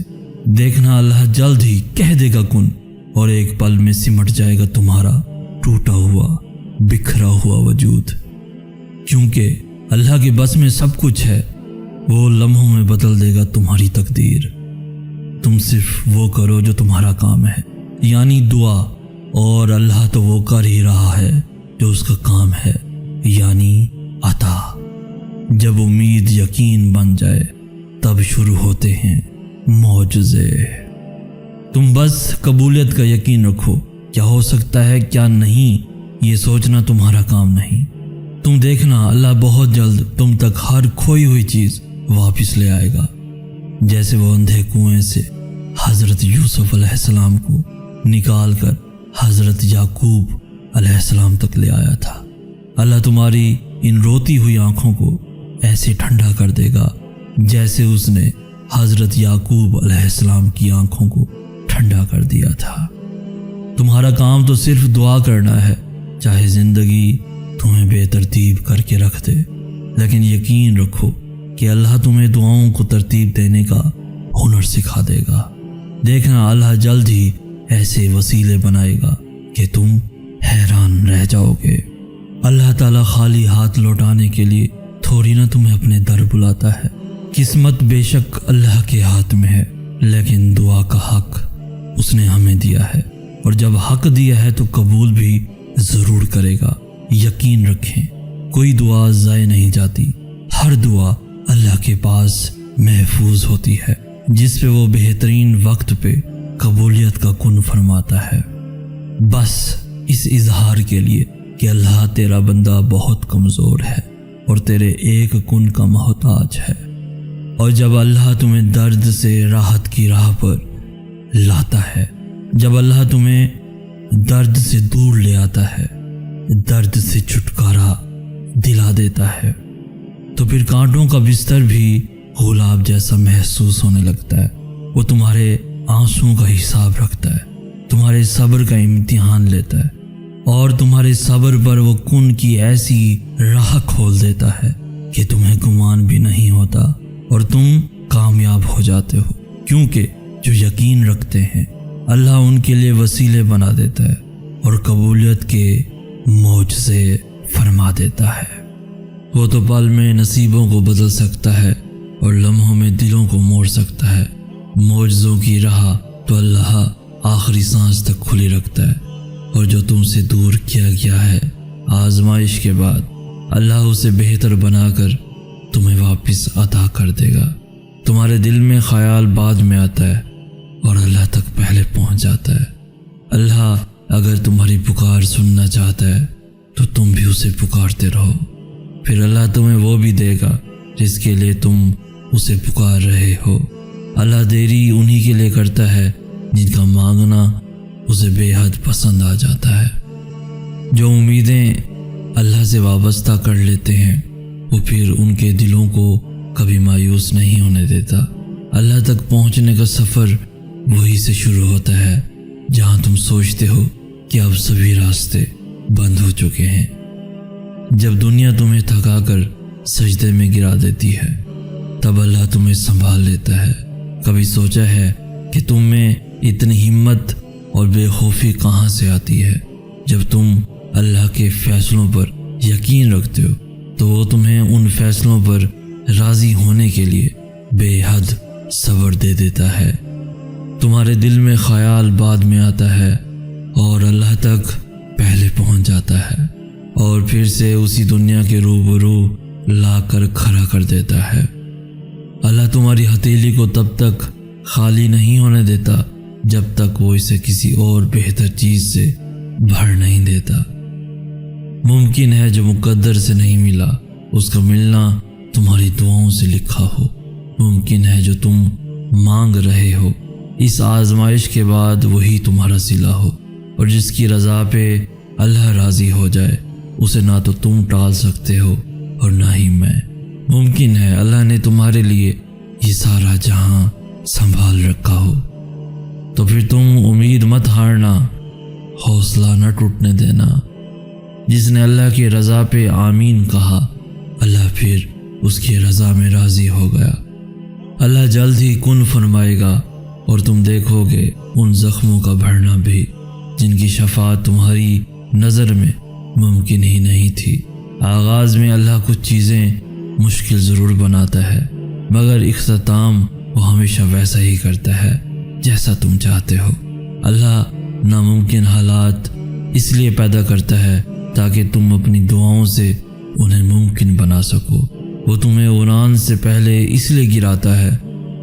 دیکھنا اللہ جلد ہی کہہ دے گا کن، اور ایک پل میں سمٹ جائے گا تمہارا ٹوٹا ہوا بکھرا ہوا وجود۔ کیونکہ اللہ کے بس میں سب کچھ ہے، وہ لمحوں میں بدل دے گا تمہاری تقدیر۔ تم صرف وہ کرو جو تمہارا کام ہے، یعنی دعا، اور اللہ تو وہ کر ہی رہا ہے جو اس کا کام ہے، یعنی عطا۔ جب امید یقین بن جائے تب شروع ہوتے ہیں معجزے۔ تم بس قبولیت کا یقین رکھو، کیا ہو سکتا ہے کیا نہیں یہ سوچنا تمہارا کام نہیں۔ تم دیکھنا اللہ بہت جلد تم تک ہر کھوئی ہوئی چیز واپس لے آئے گا، جیسے وہ اندھے کنویں سے حضرت یوسف علیہ السلام کو نکال کر حضرت یعقوب علیہ السلام تک لے آیا تھا۔ اللہ تمہاری ان روتی ہوئی آنکھوں کو ایسے ٹھنڈا کر دے گا جیسے اس نے حضرت یعقوب علیہ السلام کی آنکھوں کو ٹھنڈا کر دیا تھا۔ تمہارا کام تو صرف دعا کرنا ہے، چاہے زندگی تمہیں بے ترتیب کر کے رکھ دے، لیکن یقین رکھو کہ اللہ تمہیں دعاؤں کو ترتیب دینے کا ہنر سکھا دے گا۔ دیکھنا اللہ جلد ہی ایسے وسیلے بنائے گا کہ تم حیران رہ جاؤ گے۔ اللہ تعالیٰ خالی ہاتھ لوٹانے کے لیے تھوڑی نہ تمہیں اپنے در بلاتا ہے۔ قسمت بے شک اللہ کے ہاتھ میں ہے، لیکن دعا کا حق اس نے ہمیں دیا ہے، اور جب حق دیا ہے تو قبول بھی ضرور کرے گا۔ یقین رکھیں کوئی دعا ضائع نہیں جاتی، ہر دعا اللہ کے پاس محفوظ ہوتی ہے، جس پہ وہ بہترین وقت پہ قبولیت کا کن فرماتا ہے۔ بس اس اظہار کے لیے کہ اللہ تیرا بندہ بہت کمزور ہے اور تیرے ایک کن کا محتاج ہے، اور جب اللہ تمہیں درد سے راحت کی راہ پر لاتا ہے، جب اللہ تمہیں درد سے دور لے آتا ہے، درد سے چھٹکارا دلا دیتا ہے، تو پھر کانٹوں کا بستر بھی گلاب جیسا محسوس ہونے لگتا ہے۔ وہ تمہارے آنسوں کا حساب رکھتا ہے، تمہارے صبر کا امتحان لیتا ہے، اور تمہارے صبر پر وہ کن کی ایسی راہ کھول دیتا ہے کہ تمہیں گمان بھی نہیں ہوتا اور تم کامیاب ہو جاتے ہو، کیونکہ جو یقین رکھتے ہیں اللہ ان کے لیے وسیلے بنا دیتا ہے اور قبولیت کے معجزے فرما دیتا ہے۔ وہ تو پل میں نصیبوں کو بدل سکتا ہے اور لمحوں میں دلوں کو موڑ سکتا ہے۔ معجزوں کی راہ تو اللہ آخری سانس تک کھلی رکھتا ہے، اور جو تم سے دور کیا گیا ہے آزمائش کے بعد اللہ اسے بہتر بنا کر تمہیں واپس عطا کر دے گا۔ تمہارے دل میں خیال بعد میں آتا ہے اور اللہ تک پہلے پہنچ جاتا ہے۔ اللہ اگر تمہاری پکار سننا چاہتا ہے تو تم بھی اسے پکارتے رہو، پھر اللہ تمہیں وہ بھی دے گا جس کے لیے تم اسے پکار رہے ہو۔ اللہ دیری انہی کے لیے کرتا ہے جن کا مانگنا اسے بے حد پسند آ جاتا ہے۔ جو امیدیں اللہ سے وابستہ کر لیتے ہیں وہ پھر ان کے دلوں کو کبھی مایوس نہیں ہونے دیتا۔ اللہ تک پہنچنے کا سفر وہی سے شروع ہوتا ہے جہاں تم سوچتے ہو کہ اب سبھی راستے بند ہو چکے ہیں۔ جب دنیا تمہیں تھکا کر سجدے میں گرا دیتی ہے تب اللہ تمہیں سنبھال لیتا ہے۔ کبھی سوچا ہے کہ تم میں اتنی ہمت اور بے خوفی کہاں سے آتی ہے؟ جب تم اللہ کے فیصلوں پر یقین رکھتے ہو تو وہ تمہیں ان فیصلوں پر راضی ہونے کے لیے بے حد صبر دے دیتا ہے۔ تمہارے دل میں خیال بعد میں آتا ہے اور اللہ تک پہلے پہنچ جاتا ہے، اور پھر سے اسی دنیا کے روبرو لا کر کھڑا کر دیتا ہے۔ اللہ تمہاری ہتھیلی کو تب تک خالی نہیں ہونے دیتا جب تک وہ اسے کسی اور بہتر چیز سے بھر نہیں دیتا۔ ممکن ہے جو مقدر سے نہیں ملا اس کا ملنا تمہاری دعاؤں سے لکھا ہو۔ ممکن ہے جو تم مانگ رہے ہو اس آزمائش کے بعد وہی تمہارا صلہ ہو، اور جس کی رضا پہ اللہ راضی ہو جائے اسے نہ تو تم ٹال سکتے ہو اور نہ ہی میں۔ ممکن ہے اللہ نے تمہارے لیے یہ سارا جہاں سنبھال رکھا ہو، تو پھر تم امید مت ہارنا، حوصلہ نہ ٹوٹنے دینا۔ جس نے اللہ کی رضا پہ آمین کہا اللہ پھر اس کی رضا میں راضی ہو گیا۔ اللہ جلد ہی کن فرمائے گا اور تم دیکھو گے ان زخموں کا بھرنا بھی جن کی شفاعت تمہاری نظر میں ممکن ہی نہیں تھی۔ آغاز میں اللہ کچھ چیزیں مشکل ضرور بناتا ہے، مگر اختتام وہ ہمیشہ ویسا ہی کرتا ہے جیسا تم چاہتے ہو۔ اللہ ناممکن حالات اس لیے پیدا کرتا ہے تاکہ تم اپنی دعاؤں سے انہیں ممکن بنا سکو۔ وہ تمہیں اڑان سے پہلے اس لیے گراتا ہے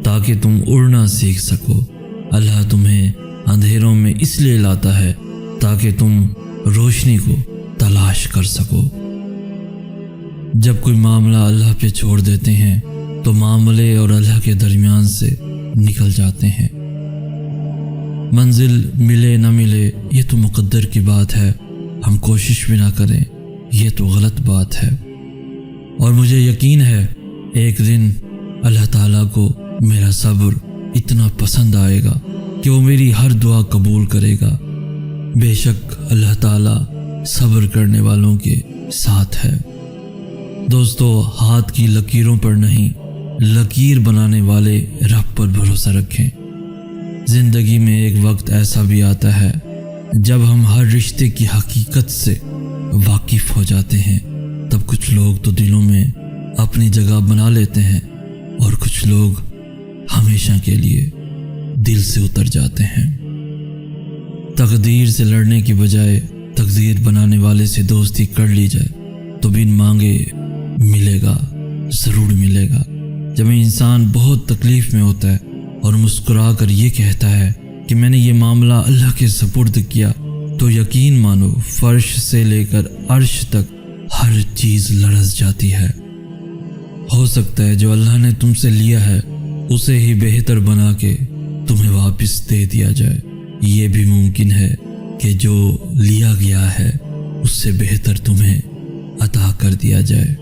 تاکہ تم اڑنا سیکھ سکو۔ اللہ تمہیں اندھیروں میں اس لیے لاتا ہے تاکہ تم روشنی کو تلاش کر سکو۔ جب کوئی معاملہ اللہ پہ چھوڑ دیتے ہیں تو معاملے اور اللہ کے درمیان سے نکل جاتے ہیں۔ منزل ملے نہ ملے یہ تو مقدر کی بات ہے، ہم کوشش بھی نہ کریں یہ تو غلط بات ہے۔ اور مجھے یقین ہے ایک دن اللہ تعالیٰ کو میرا صبر اتنا پسند آئے گا کہ وہ میری ہر دعا قبول کرے گا۔ بے شک اللہ تعالیٰ صبر کرنے والوں کے ساتھ ہے۔ دوستو، ہاتھ کی لکیروں پر نہیں، لکیر بنانے والے رب پر بھروسہ رکھیں۔ زندگی میں ایک وقت ایسا بھی آتا ہے جب ہم ہر رشتے کی حقیقت سے واقف ہو جاتے ہیں، تب کچھ لوگ تو دلوں میں اپنی جگہ بنا لیتے ہیں اور کچھ لوگ ہمیشہ کے لیے دل سے اتر جاتے ہیں۔ تقدیر سے لڑنے کی بجائے تقدیر بنانے والے سے دوستی کر لی جائے تو بن مانگے ملے گا، ضرور ملے گا۔ جب انسان بہت تکلیف میں ہوتا ہے اور مسکرا کر یہ کہتا ہے کہ میں نے یہ معاملہ اللہ کے سپرد کیا، تو یقین مانو فرش سے لے کر عرش تک ہر چیز لرز جاتی ہے۔ ہو سکتا ہے جو اللہ نے تم سے لیا ہے اسے ہی بہتر بنا کے تمہیں واپس دے دیا جائے۔ یہ بھی ممکن ہے کہ جو لیا گیا ہے اس سے بہتر تمہیں عطا کر دیا جائے۔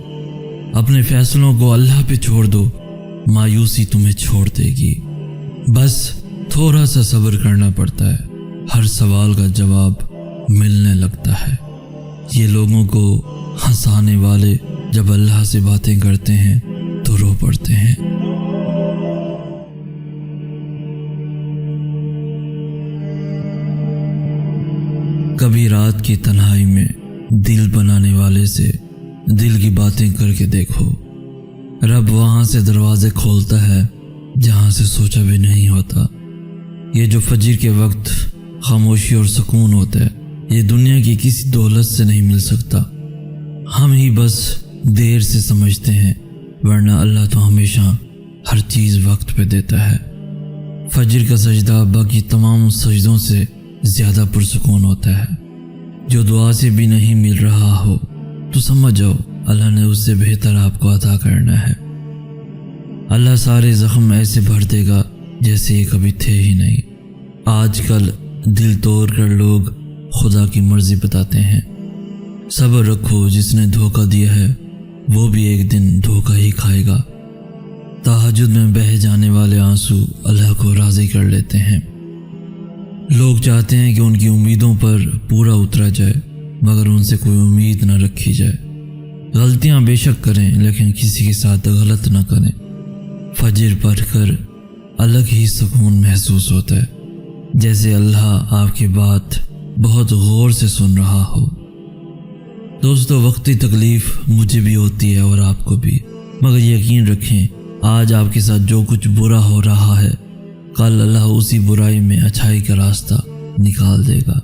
اپنے فیصلوں کو اللہ پہ چھوڑ دو، مایوسی تمہیں چھوڑ دے گی۔ بس تھوڑا سا صبر کرنا پڑتا ہے، ہر سوال کا جواب ملنے لگتا ہے۔ یہ لوگوں کو ہنسانے والے جب اللہ سے باتیں کرتے ہیں تو رو پڑتے ہیں۔ کبھی رات کی تنہائی میں دل بنانے والے سے دل کی باتیں کر کے دیکھو، رب وہاں سے دروازے کھولتا ہے جہاں سے سوچا بھی نہیں ہوتا۔ یہ جو فجر کے وقت خاموشی اور سکون ہوتا ہے یہ دنیا کی کسی دولت سے نہیں مل سکتا۔ ہم ہی بس دیر سے سمجھتے ہیں، ورنہ اللہ تو ہمیشہ ہر چیز وقت پہ دیتا ہے۔ فجر کا سجدہ باقی تمام سجدوں سے زیادہ پرسکون ہوتا ہے۔ جو دعا سے بھی نہیں مل رہا ہو تو سمجھ جاؤ اللہ نے اس سے بہتر آپ کو عطا کرنا ہے۔ اللہ سارے زخم ایسے بھر دے گا جیسے یہ کبھی تھے ہی نہیں۔ آج کل دل توڑ کر لوگ خدا کی مرضی بتاتے ہیں۔ صبر رکھو، جس نے دھوکہ دیا ہے وہ بھی ایک دن دھوکہ ہی کھائے گا۔ تہجد میں بہہ جانے والے آنسو اللہ کو راضی کر لیتے ہیں۔ لوگ چاہتے ہیں کہ ان کی امیدوں پر پورا اترا جائے، مگر ان سے کوئی امید نہ رکھی جائے۔ غلطیاں بے شک کریں لیکن کسی کے ساتھ غلط نہ کریں۔ فجر پڑھ کر الگ ہی سکون محسوس ہوتا ہے، جیسے اللہ آپ کی بات بہت غور سے سن رہا ہو۔ دوستو، وقتی تکلیف مجھے بھی ہوتی ہے اور آپ کو بھی، مگر یقین رکھیں آج آپ کے ساتھ جو کچھ برا ہو رہا ہے کل اللہ اسی برائی میں اچھائی کا راستہ نکال دے گا۔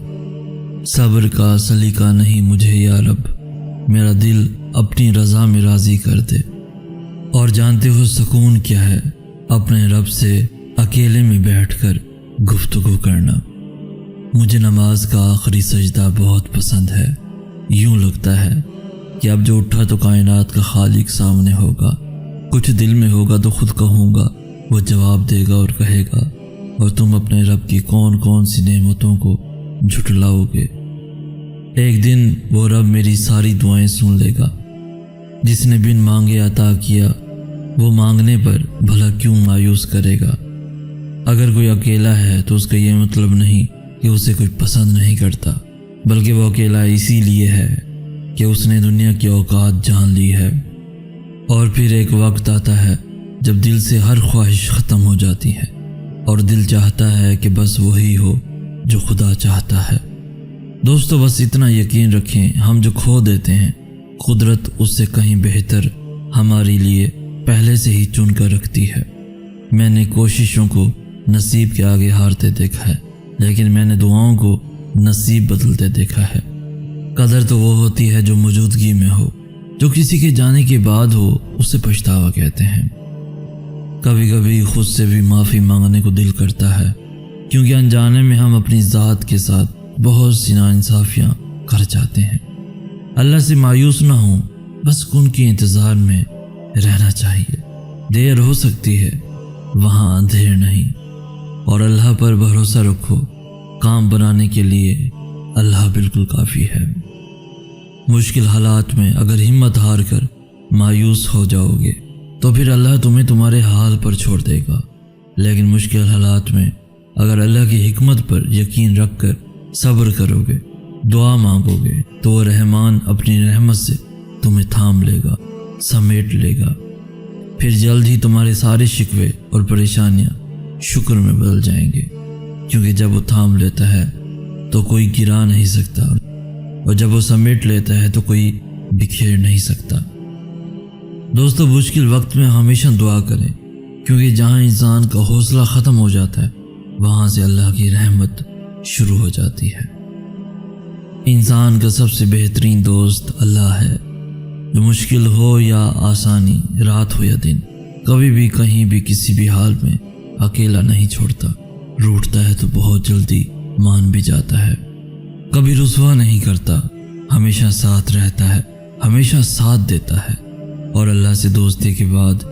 صبر کا سلیقہ نہیں مجھے یا رب، میرا دل اپنی رضا میں راضی کر دے۔ اور جانتے ہو سکون کیا ہے؟ اپنے رب سے اکیلے میں بیٹھ کر گفتگو کرنا۔ مجھے نماز کا آخری سجدہ بہت پسند ہے۔ یوں لگتا ہے کہ اب جو اٹھا تو کائنات کا خالق سامنے ہوگا، کچھ دل میں ہوگا تو خود کہوں گا، وہ جواب دے گا اور کہے گا، اور تم اپنے رب کی کون کون سی نعمتوں کو جھٹلاؤ گے۔ ایک دن وہ رب میری ساری دعائیں سن لے گا۔ جس نے بن مانگے عطا کیا وہ مانگنے پر بھلا کیوں مایوس کرے گا۔ اگر کوئی اکیلا ہے تو اس کا یہ مطلب نہیں کہ اسے کوئی پسند نہیں کرتا، بلکہ وہ اکیلا اسی لیے ہے کہ اس نے دنیا کی اوقات جان لی ہے۔ اور پھر ایک وقت آتا ہے جب دل سے ہر خواہش ختم ہو جاتی ہے اور دل چاہتا ہے کہ بس وہی ہو جو خدا چاہتا ہے۔ دوستو بس اتنا یقین رکھیں، ہم جو کھو دیتے ہیں قدرت اس سے کہیں بہتر ہمارے لیے پہلے سے ہی چن کر رکھتی ہے۔ میں نے کوششوں کو نصیب کے آگے ہارتے دیکھا ہے، لیکن میں نے دعاؤں کو نصیب بدلتے دیکھا ہے۔ قدر تو وہ ہوتی ہے جو موجودگی میں ہو، جو کسی کے جانے کے بعد ہو اسے پچھتاوا کہتے ہیں۔ کبھی کبھی خود سے بھی معافی مانگنے کو دل کرتا ہے، کیونکہ انجانے میں ہم اپنی ذات کے ساتھ بہت سی ناانصافیاں کر جاتے ہیں۔ اللہ سے مایوس نہ ہوں، بس ان کے انتظار میں رہنا چاہیے۔ دیر ہو سکتی ہے، وہاں اندھیر نہیں، اور اللہ پر بھروسہ رکھو، کام بنانے کے لیے اللہ بالکل کافی ہے۔ مشکل حالات میں اگر ہمت ہار کر مایوس ہو جاؤ گے تو پھر اللہ تمہیں تمہارے حال پر چھوڑ دے گا، لیکن مشکل حالات میں اگر اللہ کی حکمت پر یقین رکھ کر صبر کرو گے، دعا مانگو گے، تو وہ رحمان اپنی رحمت سے تمہیں تھام لے گا، سمیٹ لے گا۔ پھر جلد ہی تمہارے سارے شکوے اور پریشانیاں شکر میں بدل جائیں گے، کیونکہ جب وہ تھام لیتا ہے تو کوئی گرا نہیں سکتا، اور جب وہ سمیٹ لیتا ہے تو کوئی بکھیر نہیں سکتا۔ دوستو مشکل وقت میں ہمیشہ دعا کریں، کیونکہ جہاں انسان کا حوصلہ ختم ہو جاتا ہے وہاں سے اللہ کی رحمت شروع ہو جاتی ہے۔ انسان کا سب سے بہترین دوست اللہ ہے، جو مشکل ہو یا آسانی، رات ہو یا دن، کبھی بھی کہیں بھی کسی بھی حال میں اکیلا نہیں چھوڑتا۔ روٹھتا ہے تو بہت جلدی مان بھی جاتا ہے، کبھی رسوا نہیں کرتا، ہمیشہ ساتھ رہتا ہے، ہمیشہ ساتھ دیتا ہے۔ اور اللہ سے دوستی کے بعد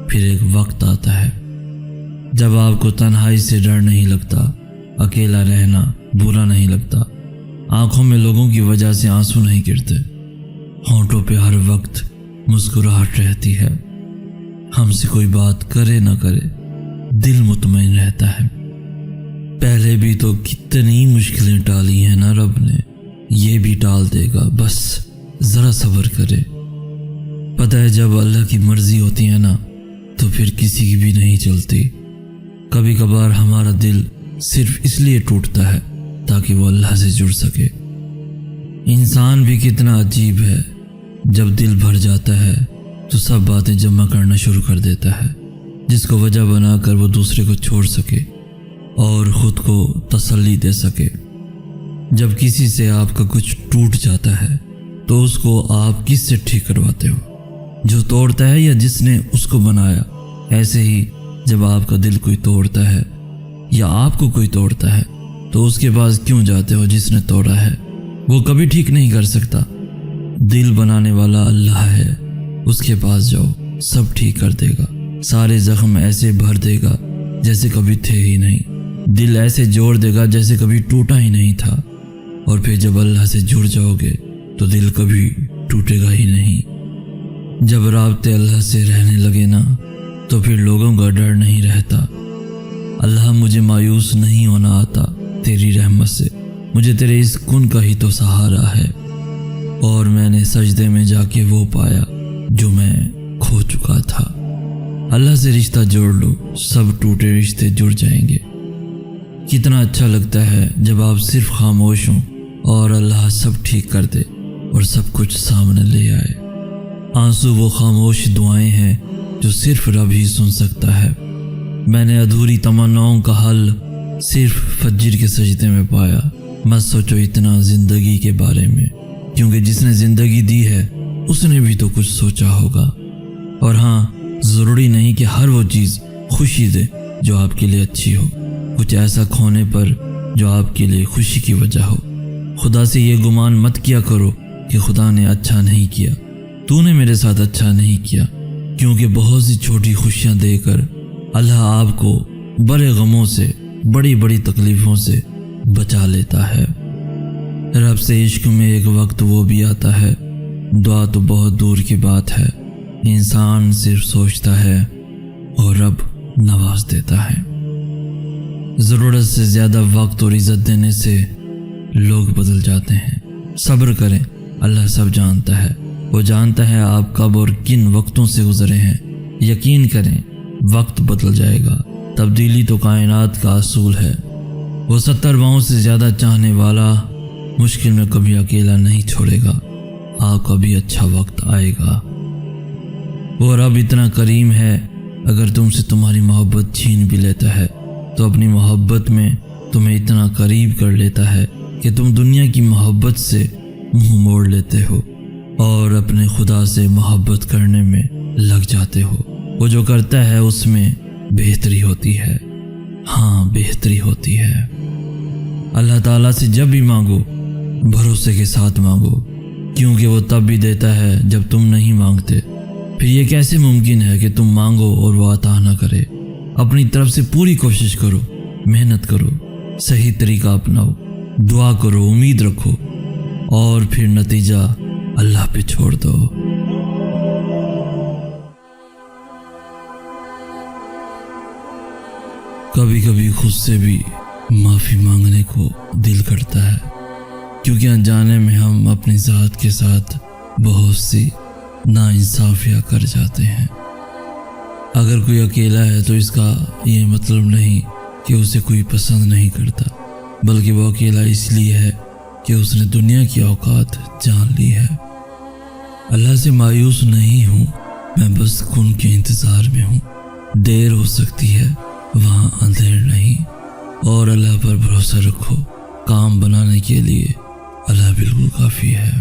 پھر ایک وقت آتا ہے جب آپ کو تنہائی سے ڈر نہیں لگتا، اکیلا رہنا برا نہیں لگتا، آنکھوں میں لوگوں کی وجہ سے آنسو نہیں گرتے، ہونٹوں پہ ہر وقت مسکراہٹ رہتی ہے، ہم سے کوئی بات کرے نہ کرے دل مطمئن رہتا ہے۔ پہلے بھی تو کتنی مشکلیں ٹالی ہیں نا رب نے، یہ بھی ٹال دے گا، بس ذرا صبر کرے۔ پتہ ہے جب اللہ کی مرضی ہوتی ہے نا تو پھر کسی کی بھی نہیں چلتی۔ کبھی کبھار ہمارا دل صرف اس لیے ٹوٹتا ہے تاکہ وہ اللہ سے جڑ سکے۔ انسان بھی کتنا عجیب ہے، جب دل بھر جاتا ہے تو سب باتیں جمع کرنا شروع کر دیتا ہے، جس کو وجہ بنا کر وہ دوسرے کو چھوڑ سکے اور خود کو تسلی دے سکے۔ جب کسی سے آپ کا کچھ ٹوٹ جاتا ہے تو اس کو آپ کس سے ٹھیک کرواتے ہو؟ جو توڑتا ہے یا جس نے اس کو بنایا؟ ایسے ہی جب آپ کا دل کوئی توڑتا ہے یا آپ کو کوئی توڑتا ہے تو اس کے پاس کیوں جاتے ہو جس نے توڑا ہے؟ وہ کبھی ٹھیک نہیں کر سکتا۔ دل بنانے والا اللہ ہے، اس کے پاس جاؤ، سب ٹھیک کر دے گا، سارے زخم ایسے بھر دے گا جیسے کبھی تھے ہی نہیں، دل ایسے جوڑ دے گا جیسے کبھی ٹوٹا ہی نہیں تھا۔ اور پھر جب اللہ سے جڑ جاؤ گے تو دل کبھی ٹوٹے گا ہی نہیں۔ جب رابطے اللہ سے رہنے لگے نا تو پھر لوگوں کا ڈر نہیں رہتا۔ اللہ مجھے مایوس نہیں ہونا آتا، تیری رحمت سے مجھے تیرے اس کن کا ہی تو سہارا ہے، اور میں نے سجدے میں جا کے وہ پایا جو میں کھو چکا تھا۔ اللہ سے رشتہ جوڑ لو، سب ٹوٹے رشتے جڑ جائیں گے۔ کتنا اچھا لگتا ہے جب آپ صرف خاموش ہوں اور اللہ سب ٹھیک کر دے اور سب کچھ سامنے لے آئے۔ آنسو وہ خاموش دعائیں ہیں جو صرف رب ہی سن سکتا ہے۔ میں نے ادھوری تمناؤں کا حل صرف فجر کے سجدے میں پایا۔ مت سوچو اتنا زندگی کے بارے میں، کیونکہ جس نے زندگی دی ہے اس نے بھی تو کچھ سوچا ہوگا۔ اور ہاں، ضروری نہیں کہ ہر وہ چیز خوشی دے جو آپ کے لیے اچھی ہو، کچھ ایسا کھونے پر جو آپ کے لیے خوشی کی وجہ ہو۔ خدا سے یہ گمان مت کیا کرو کہ خدا نے اچھا نہیں کیا، تو نے میرے ساتھ اچھا نہیں کیا، کیونکہ بہت سی چھوٹی خوشیاں دے کر اللہ آپ کو بڑے غموں سے، بڑی بڑی تکلیفوں سے بچا لیتا ہے۔ رب سے عشق میں ایک وقت وہ بھی آتا ہے، دعا تو بہت دور کی بات ہے، انسان صرف سوچتا ہے اور رب نواز دیتا ہے۔ ضرورت سے زیادہ وقت اور عزت دینے سے لوگ بدل جاتے ہیں۔ صبر کریں، اللہ سب جانتا ہے، وہ جانتا ہے آپ کب اور کن وقتوں سے گزرے ہیں۔ یقین کریں وقت بدل جائے گا، تبدیلی تو کائنات کا اصول ہے۔ وہ 70 ماؤں سے زیادہ چاہنے والا مشکل میں کبھی اکیلا نہیں چھوڑے گا۔ آپ کا بھی اچھا وقت آئے گا۔ وہ رب اتنا کریم ہے، اگر تم سے تمہاری محبت چھین بھی لیتا ہے تو اپنی محبت میں تمہیں اتنا قریب کر لیتا ہے کہ تم دنیا کی محبت سے منہ موڑ لیتے ہو اور اپنے خدا سے محبت کرنے میں لگ جاتے ہو۔ وہ جو کرتا ہے اس میں بہتری ہوتی ہے، ہاں بہتری ہوتی ہے۔ اللہ تعالیٰ سے جب بھی مانگو بھروسے کے ساتھ مانگو، کیونکہ وہ تب بھی دیتا ہے جب تم نہیں مانگتے۔ پھر یہ کیسے ممکن ہے کہ تم مانگو اور وہ عطا نہ کرے؟ اپنی طرف سے پوری کوشش کرو، محنت کرو، صحیح طریقہ اپناؤ، دعا کرو، امید رکھو اور پھر نتیجہ اللہ پہ چھوڑ دو۔ کبھی کبھی خود سے بھی معافی مانگنے کو دل کرتا ہے، کیونکہ انجانے میں ہم اپنی ذات کے ساتھ بہت سی ناانصافیاں کر جاتے ہیں۔ اگر کوئی اکیلا ہے تو اس کا یہ مطلب نہیں کہ اسے کوئی پسند نہیں کرتا، بلکہ وہ اکیلا اس لیے ہے کہ اس نے دنیا کی اوقات جان لی ہے۔ اللہ سے مایوس نہیں ہوں، میں بس کن کے انتظار میں ہوں۔ دیر ہو سکتی ہے، وہاں اندھیر نہیں، اور اللہ پر بھروسہ رکھو۔ کام بنانے کے لیے اللہ بالکل کافی ہے۔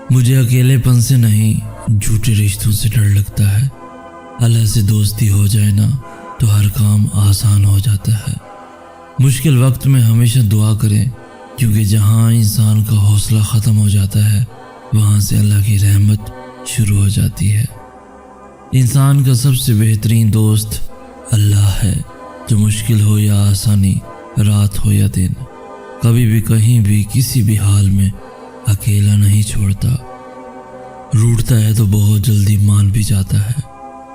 مجھے اکیلے پن سے نہیں، جھوٹے رشتوں سے ڈر لگتا ہے۔ اللہ سے دوستی ہو جائے نا تو ہر کام آسان ہو جاتا ہے۔ مشکل وقت میں ہمیشہ دعا کریں، کیونکہ جہاں انسان کا حوصلہ ختم ہو جاتا ہے وہاں سے اللہ کی رحمت شروع ہو جاتی ہے۔ انسان کا سب سے بہترین دوست اللہ ہے، جو مشکل ہو یا آسانی، رات ہو یا دن، کبھی بھی کہیں بھی کسی بھی حال میں اکیلا نہیں چھوڑتا۔ روٹتا ہے تو بہت جلدی مان بھی جاتا ہے،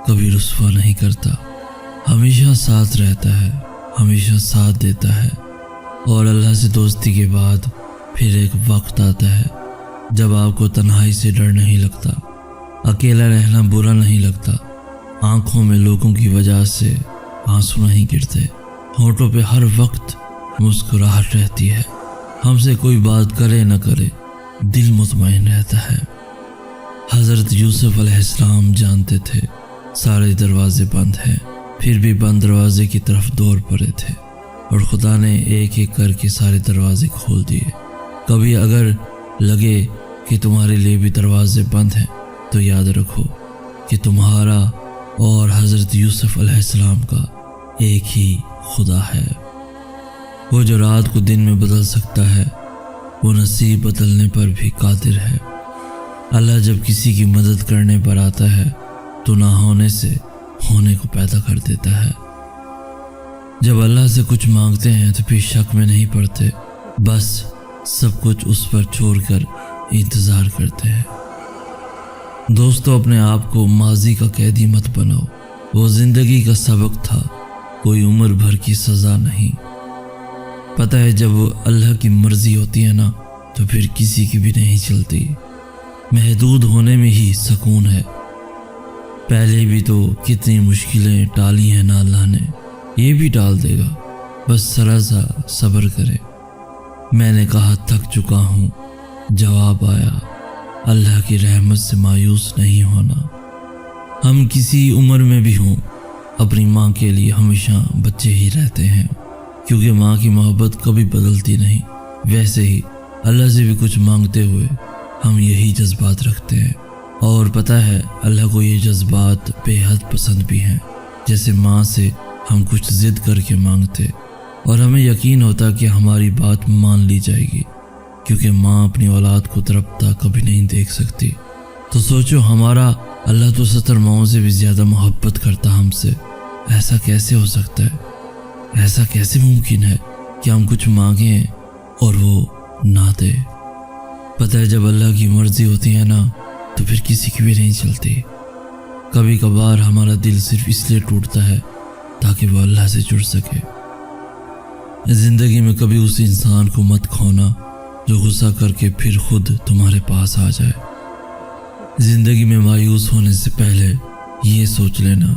کبھی رسوا نہیں کرتا، ہمیشہ ساتھ رہتا ہے، ہمیشہ ساتھ دیتا ہے۔ اور اللہ سے دوستی کے بعد پھر ایک وقت آتا ہے جب آپ کو تنہائی سے ڈر نہیں لگتا، اکیلا رہنا برا نہیں لگتا، آنکھوں میں لوگوں کی وجہ سے آنسو نہیں گرتے، ہونٹوں پہ ہر وقت مسکراہٹ رہتی ہے۔ ہم سے کوئی بات کرے نہ کرے، دل مطمئن رہتا ہے۔ حضرت یوسف علیہ السلام جانتے تھے سارے دروازے بند ہیں، پھر بھی بند دروازے کی طرف دوڑ پڑے تھے، اور خدا نے ایک ایک کر کے سارے دروازے کھول دیے۔ کبھی اگر لگے کہ تمہارے لیے بھی دروازے بند ہیں تو یاد رکھو کہ تمہارا اور حضرت یوسف علیہ السلام کا ایک ہی خدا ہے۔ وہ جو رات کو دن میں بدل سکتا ہے، وہ نصیب بدلنے پر بھی قادر ہے۔ اللہ جب کسی کی مدد کرنے پر آتا ہے تو نہ ہونے سے ہونے کو پیدا کر دیتا ہے۔ جب اللہ سے کچھ مانگتے ہیں تو پھر شک میں نہیں پڑتے، بس سب کچھ اس پر چھوڑ کر انتظار کرتے ہیں۔ دوستو، اپنے آپ کو ماضی کا قیدی مت بناؤ، وہ زندگی کا سبق تھا، کوئی عمر بھر کی سزا نہیں۔ پتہ ہے جب اللہ کی مرضی ہوتی ہے نا تو پھر کسی کی بھی نہیں چلتی۔ محدود ہونے میں ہی سکون ہے۔ پہلے بھی تو کتنی مشکلیں ٹالی ہیں نا اللہ نے، یہ بھی ٹال دے گا، بس ذرا سا صبر کرے۔ میں نے کہا تھک چکا ہوں، جواب آیا اللہ کی رحمت سے مایوس نہیں ہونا۔ ہم کسی عمر میں بھی ہوں، اپنی ماں کے لیے ہمیشہ بچے ہی رہتے ہیں، کیونکہ ماں کی محبت کبھی بدلتی نہیں۔ ویسے ہی اللہ سے بھی کچھ مانگتے ہوئے ہم یہی جذبات رکھتے ہیں، اور پتہ ہے اللہ کو یہ جذبات بے حد پسند بھی ہیں۔ جیسے ماں سے ہم کچھ ضد کر کے مانگتے اور ہمیں یقین ہوتا کہ ہماری بات مان لی جائے گی، کیونکہ ماں اپنی اولاد کو تڑپتا کبھی نہیں دیکھ سکتی۔ تو سوچو ہمارا اللہ تو 70 ماؤں سے بھی زیادہ محبت کرتا ہم سے، ایسا کیسے ہو سکتا ہے؟ ایسا کیسے ممکن ہے کہ ہم کچھ مانگیں اور وہ نہ دے؟ پتہ ہے جب اللہ کی مرضی ہوتی ہے نا تو پھر کسی کی بھی نہیں چلتی۔ کبھی کبھار ہمارا دل صرف اس لیے ٹوٹتا ہے تاکہ وہ اللہ سے جڑ سکے۔ زندگی میں کبھی اس انسان کو مت کھونا جو غصہ کر کے پھر خود تمہارے پاس آ جائے۔ زندگی میں مایوس ہونے سے پہلے یہ سوچ لینا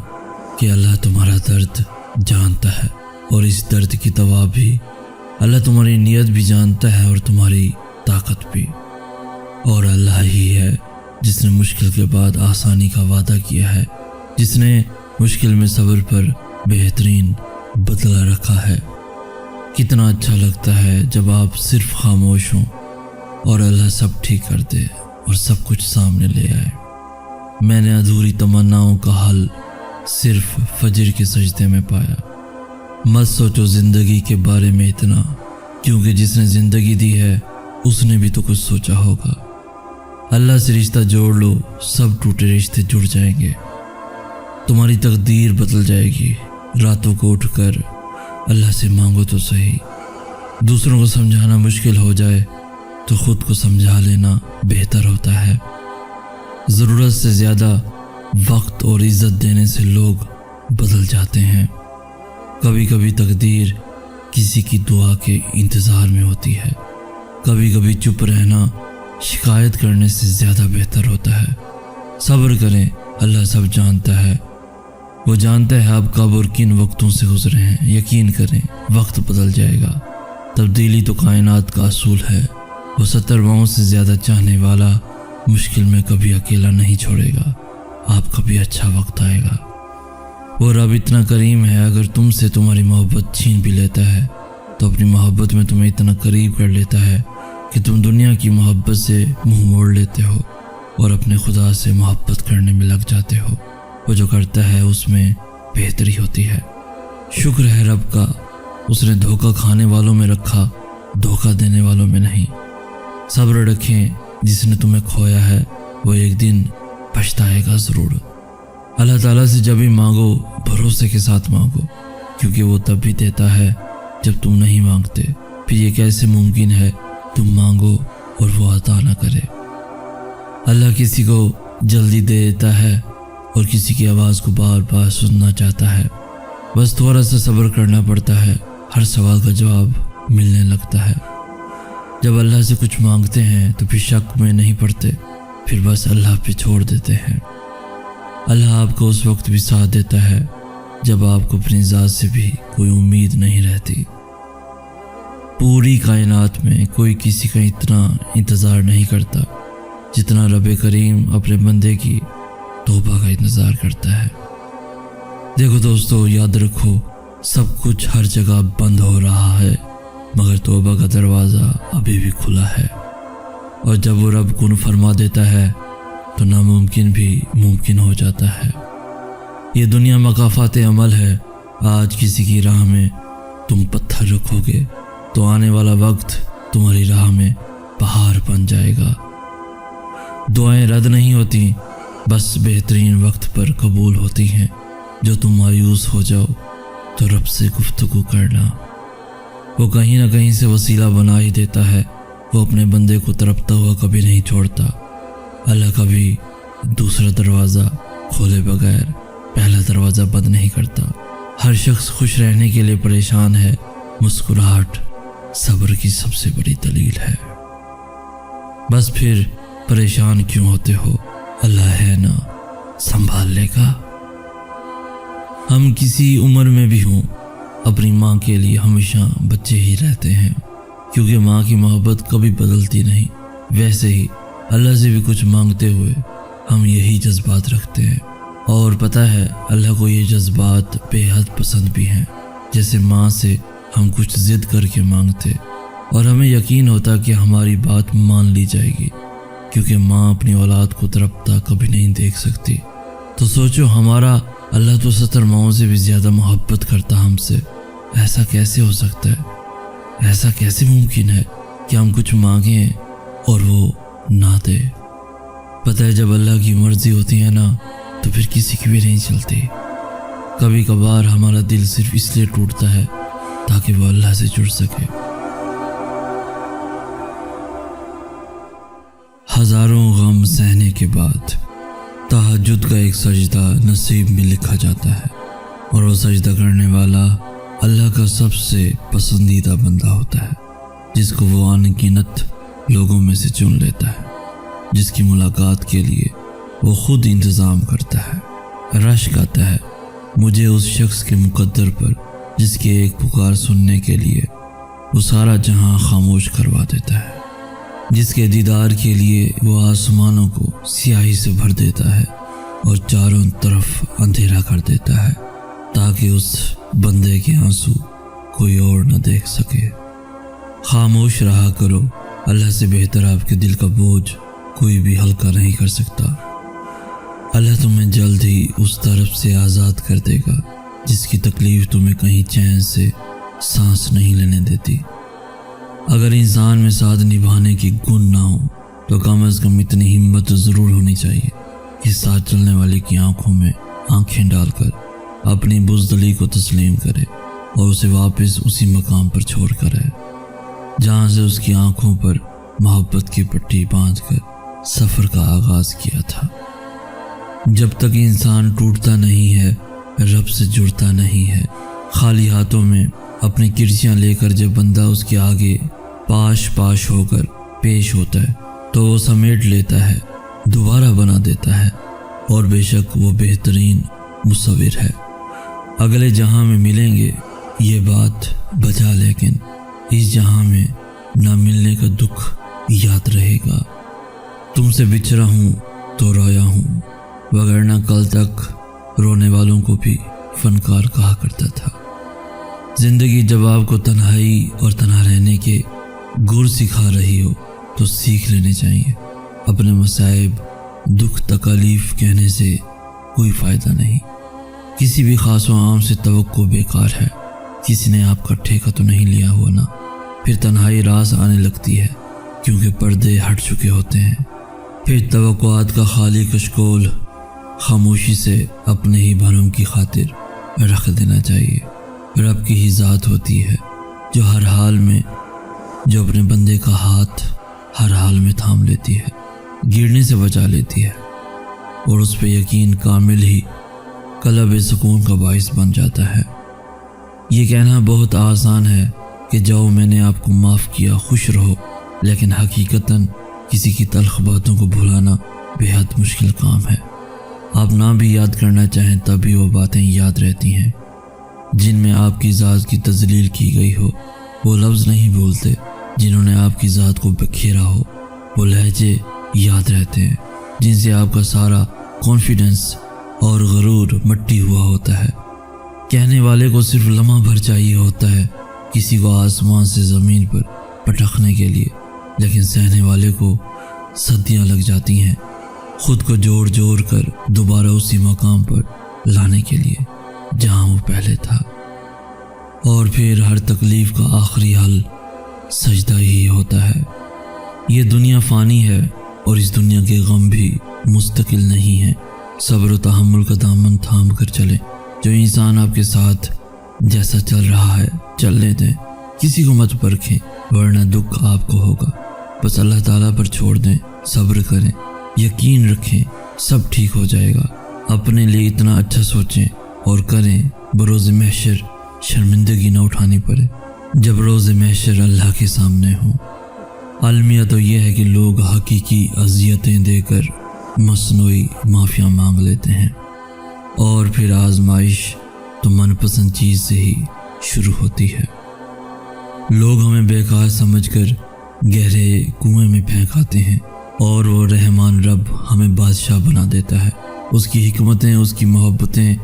کہ اللہ تمہارا درد جانتا ہے، اور اس درد کی دوا بھی اللہ تمہاری نیت بھی جانتا ہے اور تمہاری طاقت بھی، اور اللہ ہی ہے جس نے مشکل کے بعد آسانی کا وعدہ کیا ہے، جس نے مشکل میں صبر پر بہترین بدلہ رکھا ہے۔ کتنا اچھا لگتا ہے جب آپ صرف خاموش ہوں اور اللہ سب ٹھیک کر دے اور سب کچھ سامنے لے آئے۔ میں نے ادھوری تمناؤں کا حل صرف فجر کے سجدے میں پایا۔ مت سوچو زندگی کے بارے میں اتنا، کیونکہ جس نے زندگی دی ہے اس نے بھی تو کچھ سوچا ہوگا۔ اللہ سے رشتہ جوڑ لو، سب ٹوٹے رشتے جڑ جائیں گے، تمہاری تقدیر بدل جائے گی۔ راتوں کو اٹھ کر اللہ سے مانگو تو صحیح۔ دوسروں کو سمجھانا مشکل ہو جائے تو خود کو سمجھا لینا بہتر ہوتا ہے۔ ضرورت سے زیادہ وقت اور عزت دینے سے لوگ بدل جاتے ہیں۔ کبھی کبھی تقدیر کسی کی دعا کے انتظار میں ہوتی ہے، کبھی کبھی چپ رہنا شکایت کرنے سے زیادہ بہتر ہوتا ہے۔ صبر کریں، اللہ سب جانتا ہے، وہ جانتا ہے آپ کب اور کن وقتوں سے گزرے ہیں۔ یقین کریں وقت بدل جائے گا، تبدیلی تو کائنات کا اصول ہے۔ وہ 70 ماؤں سے زیادہ چاہنے والا مشکل میں کبھی اکیلا نہیں چھوڑے گا، آپ کا بھی اچھا وقت آئے گا۔ وہ رب اتنا کریم ہے، اگر تم سے تمہاری محبت چھین بھی لیتا ہے تو اپنی محبت میں تمہیں اتنا قریب کر لیتا ہے کہ تم دنیا کی محبت سے منہ موڑ لیتے ہو اور اپنے خدا سے محبت کرنے میں لگ جاتے ہو۔ وہ جو کرتا ہے اس میں بہتری ہوتی ہے۔ شکر ہے رب کا، اس نے دھوکہ کھانے والوں میں رکھا، دھوکہ دینے والوں میں نہیں۔ صبر رکھیں، جس نے تمہیں کھویا ہے وہ ایک دن پچھتائے گا ضرور۔ اللہ تعالیٰ سے جب بھی مانگو بھروسے کے ساتھ مانگو، کیونکہ وہ تب بھی دیتا ہے جب تم نہیں مانگتے۔ پھر یہ کیسے ممکن ہے تم مانگو اور وہ عطا نہ کرے؟ اللہ کسی کو جلدی دے دیتا ہے اور کسی کی آواز کو بار بار سننا چاہتا ہے، بس تھوڑا سا صبر کرنا پڑتا ہے، ہر سوال کا جواب ملنے لگتا ہے۔ جب اللہ سے کچھ مانگتے ہیں تو پھر شک میں نہیں پڑتے، پھر بس اللہ پہ چھوڑ دیتے ہیں۔ اللہ آپ کو اس وقت بھی ساتھ دیتا ہے جب آپ کو اپنی ذات سے بھی کوئی امید نہیں رہتی۔ پوری کائنات میں کوئی کسی کا اتنا انتظار نہیں کرتا جتنا رب کریم اپنے بندے کی توبہ کا انتظار کرتا ہے۔ دیکھو دوستو، یاد رکھو سب کچھ ہر جگہ بند ہو رہا ہے، مگر توبہ کا دروازہ ابھی بھی کھلا ہے، اور جب وہ رب کن فرما دیتا ہے تو ناممکن بھی ممکن ہو جاتا ہے۔ یہ دنیا مقافات عمل ہے۔ آج کسی کی راہ میں تم پتھر رکھو گے تو آنے والا وقت تمہاری راہ میں پہاڑ بن جائے گا۔ دعائیں رد نہیں ہوتی، بس بہترین وقت پر قبول ہوتی ہیں۔ جو تم مایوس ہو جاؤ تو رب سے گفتگو کرنا، وہ کہیں نہ کہیں سے وسیلہ بنا ہی دیتا ہے۔ وہ اپنے بندے کو تڑپتا ہوا کبھی نہیں چھوڑتا۔ اللہ کبھی دوسرا دروازہ کھولے بغیر پہلا دروازہ بند نہیں کرتا۔ ہر شخص خوش رہنے کے لیے پریشان ہے، مسکراہٹ صبر کی سب سے بڑی دلیل ہے۔ بس پھر پریشان کیوں ہوتے ہو؟ اللہ ہے نا، سنبھال لے گا۔ ہم کسی عمر میں بھی ہوں، اپنی ماں کے لیے ہمیشہ بچے ہی رہتے ہیں، کیونکہ ماں کی محبت کبھی بدلتی نہیں۔ ویسے ہی اللہ سے بھی کچھ مانگتے ہوئے ہم یہی جذبات رکھتے ہیں، اور پتہ ہے اللہ کو یہ جذبات بے حد پسند بھی ہیں۔ جیسے ماں سے ہم کچھ ضد کر کے مانگتے اور ہمیں یقین ہوتا کہ ہماری بات مان لی جائے گی، کیونکہ ماں اپنی اولاد کو تڑپتا کبھی نہیں دیکھ سکتی۔ تو سوچو، ہمارا اللہ تو 70 ماؤں سے بھی زیادہ محبت کرتا ہم سے۔ ایسا کیسے ہو سکتا ہے؟ ایسا کیسے ممکن ہے کہ ہم کچھ مانگیں اور وہ نہ دے؟ پتہ ہے جب اللہ کی مرضی ہوتی ہے نا تو پھر کسی کی بھی نہیں چلتی۔ کبھی کبھار ہمارا دل صرف اس لیے ٹوٹتا ہے تاکہ وہ اللہ سے جڑ سکے۔ ہزاروں غم سہنے کے بعد تہجد کا ایک سجدہ نصیب میں لکھا جاتا ہے، اور وہ سجدہ کرنے والا اللہ کا سب سے پسندیدہ بندہ ہوتا ہے، جس کو وہ ان گنت لوگوں میں سے چن لیتا ہے، جس کی ملاقات کے لیے وہ خود انتظام کرتا ہے۔ رشک آتا ہے مجھے اس شخص کے مقدر پر جس کی ایک پکار سننے کے لیے وہ سارا جہاں خاموش کروا دیتا ہے، جس کے دیدار کے لیے وہ آسمانوں کو سیاہی سے بھر دیتا ہے اور چاروں طرف اندھیرا کر دیتا ہے تاکہ اس بندے کے آنسو کوئی اور نہ دیکھ سکے۔ خاموش رہا کرو، اللہ سے بہتر آپ کے دل کا بوجھ کوئی بھی ہلکا نہیں کر سکتا۔ اللہ تمہیں جلد ہی اس طرف سے آزاد کر دے گا جس کی تکلیف تمہیں کہیں چین سے سانس نہیں لینے دیتی۔ اگر انسان میں ساتھ نبھانے کی گن نہ ہو تو کم از کم اتنی ہمت ضرور ہونی چاہیے کہ ساتھ چلنے والے کی آنکھوں میں آنکھیں ڈال کر اپنی بزدلی کو تسلیم کرے اور اسے واپس اسی مقام پر چھوڑ کر آئے جہاں سے اس کی آنکھوں پر محبت کی پٹی باندھ کر سفر کا آغاز کیا تھا۔ جب تک انسان ٹوٹتا نہیں ہے رب سے جڑتا نہیں ہے۔ خالی ہاتھوں میں اپنی کرسیاں لے کر جب بندہ اس کے آگے پاش پاش ہو کر پیش ہوتا ہے تو وہ سمیٹ لیتا ہے، دوبارہ بنا دیتا ہے، اور بے شک وہ بہترین مصور ہے۔ اگلے جہاں میں ملیں گے یہ بات بجا، لیکن اس جہاں میں نہ ملنے کا دکھ یاد رہے گا۔ تم سے بچھڑا ہوں تو رویا ہوں، وگرنہ کل تک رونے والوں کو بھی فنکار کہا کرتا تھا۔ زندگی جب آپ کو تنہائی اور تنہا رہنے کے گر سکھا رہی ہو تو سیکھ لینے چاہیے۔ اپنے مصائب، دکھ، تکالیف کہنے سے کوئی فائدہ نہیں۔ کسی بھی خاص و عام سے توقع بیکار ہے۔ کسی نے آپ کا ٹھیکہ تو نہیں لیا ہوا نا، پھر تنہائی راس آنے لگتی ہے کیونکہ پردے ہٹ چکے ہوتے ہیں۔ پھر توقعات کا خالی کشکول خاموشی سے اپنے ہی بھرم کی خاطر رکھ دینا چاہیے۔ رب کی ہی ذات ہوتی ہے جو ہر حال میں، جو اپنے بندے کا ہاتھ ہر حال میں تھام لیتی ہے، گرنے سے بچا لیتی ہے، اور اس پہ یقین کامل ہی قلب سکون کا باعث بن جاتا ہے۔ یہ کہنا بہت آسان ہے کہ جاؤ میں نے آپ کو معاف کیا، خوش رہو، لیکن حقیقتاً کسی کی تلخ باتوں کو بھلانا بے حد مشکل کام ہے۔ آپ نہ بھی یاد کرنا چاہیں تب بھی وہ باتیں یاد رہتی ہیں جن میں آپ کی ذات کی تذلیل کی گئی ہو۔ وہ لفظ نہیں بولتے جنہوں نے آپ کی ذات کو بکھیرا ہو، وہ لہجے یاد رہتے ہیں جن سے آپ کا سارا کانفیڈنس اور غرور مٹی ہوا ہوتا ہے۔ کہنے والے کو صرف لمحہ بھر چاہیے ہوتا ہے کسی کو آسمان سے زمین پر پٹکنے کے لیے، لیکن سہنے والے کو صدیاں لگ جاتی ہیں خود کو جوڑ جوڑ کر دوبارہ اسی مقام پر لانے کے لیے جہاں وہ پہلے تھا۔ اور پھر ہر تکلیف کا آخری حل سجدہ ہی ہوتا ہے۔ یہ دنیا فانی ہے اور اس دنیا کے غم بھی مستقل نہیں ہیں۔ صبر و تحمل کا دامن تھام کر چلیں۔ جو انسان آپ کے ساتھ جیسا چل رہا ہے چلنے دیں، کسی کو مت پرکھیں ورنہ دکھ آپ کو ہوگا۔ بس اللہ تعالیٰ پر چھوڑ دیں، صبر کریں، یقین رکھیں، سب ٹھیک ہو جائے گا۔ اپنے لیے اتنا اچھا سوچیں اور کریں بروز محشر شرمندگی نہ اٹھانی پڑے جب روز محشر اللہ کے سامنے ہوں۔ المیہ تو یہ ہے کہ لوگ حقیقی اذیتیں دے کر مصنوعی معافیاں مانگ لیتے ہیں، اور پھر آزمائش تو من پسند چیز سے ہی شروع ہوتی ہے۔ لوگ ہمیں بیکار سمجھ کر گہرے کنویں میں پھینک آتے ہیں، اور وہ رحمان رب ہمیں بادشاہ بنا دیتا ہے۔ اس کی حکمتیں، اس کی محبتیں،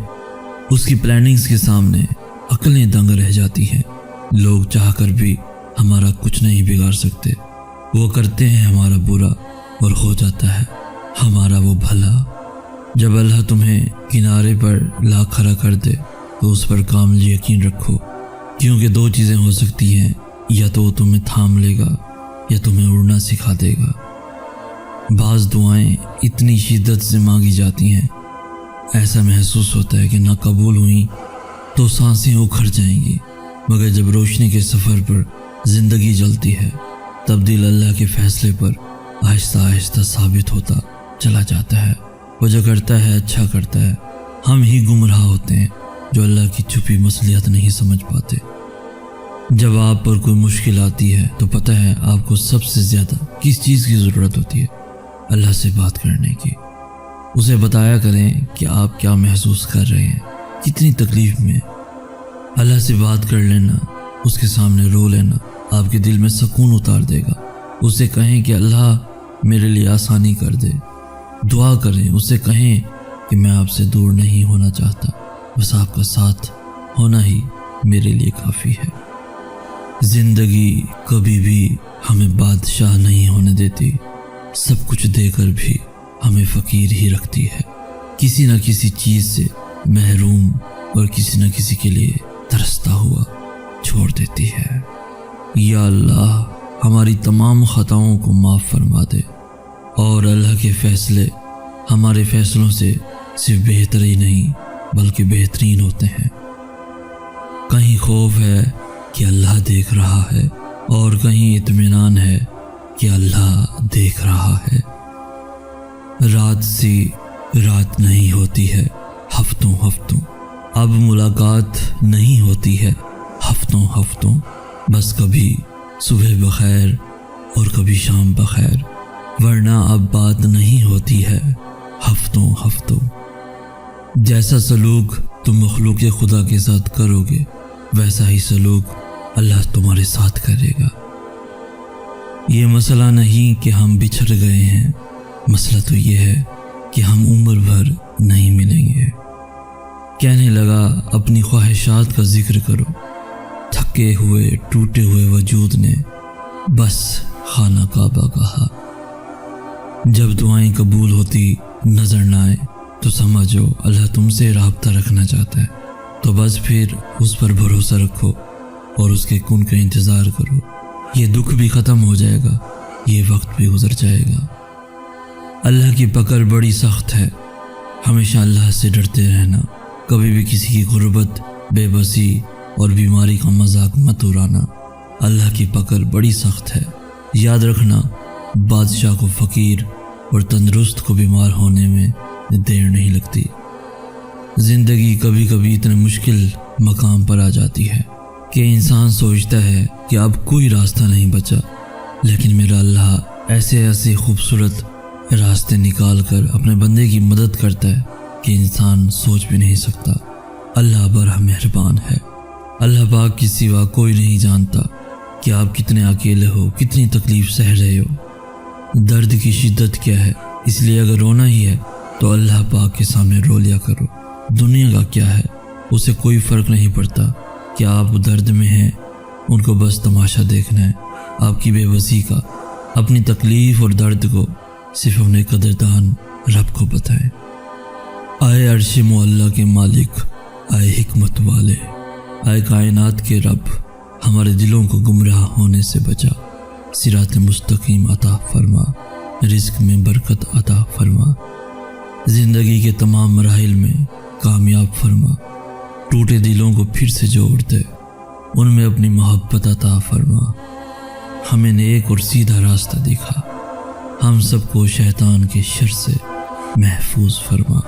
اس کی پلاننگز کے سامنے عقلیں دنگ رہ جاتی ہیں۔ لوگ چاہ کر بھی ہمارا کچھ نہیں بگاڑ سکتے۔ وہ کرتے ہیں ہمارا برا اور ہو جاتا ہے ہمارا وہ بھلا۔ جب اللہ تمہیں کنارے پر لا کھڑا کر دے تو اس پر کامل یقین رکھو، کیونکہ دو چیزیں ہو سکتی ہیں، یا تو وہ تمہیں تھام لے گا یا تمہیں اڑنا سکھا دے گا۔ بعض دعائیں اتنی شدت سے مانگی جاتی ہیں، ایسا محسوس ہوتا ہے کہ نہ قبول ہوئیں تو سانسیں اکھڑ جائیں گی، مگر جب روشنی کے سفر پر زندگی جلتی ہے تب دل اللہ کے فیصلے پر آہستہ آہستہ ثابت ہوتا چلا جاتا ہے۔ وہ جو کرتا ہے اچھا کرتا ہے، ہم ہی گمراہ ہوتے ہیں جو اللہ کی چھپی مصلحت نہیں سمجھ پاتے۔ جب آپ پر کوئی مشکل آتی ہے تو پتہ ہے آپ کو سب سے زیادہ کس چیز کی ضرورت ہوتی ہے؟ اللہ سے بات کرنے کی۔ اسے بتایا کریں کہ آپ کیا محسوس کر رہے ہیں، کتنی تکلیف میں۔ اللہ سے بات کر لینا، اس کے سامنے رو لینا آپ کے دل میں سکون اتار دے گا۔ اسے کہیں کہ اللہ میرے لیے آسانی کر دے، دعا کریں، اسے کہیں کہ میں آپ سے دور نہیں ہونا چاہتا، بس آپ کا ساتھ ہونا ہی میرے لیے کافی ہے۔ زندگی کبھی بھی ہمیں بادشاہ نہیں ہونے دیتی، سب کچھ دے کر بھی ہمیں فقیر ہی رکھتی ہے، کسی نہ کسی چیز سے محروم اور کسی نہ کسی کے لیے ترستا ہوا چھوڑ دیتی ہے۔ یا اللہ ہماری تمام خطاؤں کو معاف فرما دے، اور اللہ کے فیصلے ہمارے فیصلوں سے صرف بہتر ہی نہیں بلکہ بہترین ہوتے ہیں۔ کہیں خوف ہے کہ اللہ دیکھ رہا ہے، اور کہیں اطمینان ہے کہ اللہ دیکھ رہا ہے۔ رات سی رات نہیں ہوتی ہے ہفتوں ہفتوں، اب ملاقات نہیں ہوتی ہے ہفتوں ہفتوں، بس کبھی صبح بخیر اور کبھی شام بخیر، ورنہ اب بات نہیں ہوتی ہے ہفتوں ہفتوں۔ جیسا سلوک تم مخلوق خدا کے ساتھ کرو گے ویسا ہی سلوک اللہ تمہارے ساتھ کرے گا۔ یہ مسئلہ نہیں کہ ہم بچھڑ گئے ہیں، مسئلہ تو یہ ہے کہ ہم عمر بھر نہیں ملیں گے۔ کہنے لگا اپنی خواہشات کا ذکر کرو، تھکے ہوئے ٹوٹے ہوئے وجود نے بس خانہ کعبہ کہا۔ جب دعائیں قبول ہوتی نظر نہ آئے تو سمجھو اللہ تم سے رابطہ رکھنا چاہتا ہے، تو بس پھر اس پر بھروسہ رکھو اور اس کے کن کا انتظار کرو۔ یہ دکھ بھی ختم ہو جائے گا، یہ وقت بھی گزر جائے گا۔ اللہ کی پکڑ بڑی سخت ہے، ہمیشہ اللہ سے ڈرتے رہنا، کبھی بھی کسی کی غربت، بے بسی اور بیماری کا مذاق مت اڑانا۔ اللہ کی پکڑ بڑی سخت ہے، یاد رکھنا بادشاہ کو فقیر اور تندرست کو بیمار ہونے میں دیر نہیں لگتی۔ زندگی کبھی کبھی اتنے مشکل مقام پر آ جاتی ہے کہ انسان سوچتا ہے کہ اب کوئی راستہ نہیں بچا، لیکن میرا اللہ ایسے خوبصورت راستے نکال کر اپنے بندے کی مدد کرتا ہے کہ انسان سوچ بھی نہیں سکتا۔ اللہ بڑا مہربان ہے۔ اللہ پاک کے سوا کوئی نہیں جانتا کہ آپ کتنے اکیلے ہو، کتنی تکلیف سہ رہے ہو، درد کی شدت کیا ہے۔ اس لیے اگر رونا ہی ہے تو اللہ پاک کے سامنے رو لیا کرو۔ دنیا کا کیا ہے، اسے کوئی فرق نہیں پڑتا کہ آپ درد میں ہیں، ان کو بس تماشا دیکھنا ہے آپ کی بے بسی کا۔ اپنی تکلیف اور درد کو صرف اپنے قدردان رب کو بتائیں۔ آئے عرش معلیٰ کے مالک، آئے حکمت والے، آئے کائنات کے رب، ہمارے دلوں کو گمراہ ہونے سے بچا، صراط مستقیم عطا فرما، رزق میں برکت عطا فرما، زندگی کے تمام مراحل میں کامیاب فرما، ٹوٹے دلوں کو پھر سے جوڑ دے، ان میں اپنی محبت عطا فرما، ہمیں نیک اور سیدھا راستہ دکھا، ہم سب کو شیطان کے شر سے محفوظ فرما۔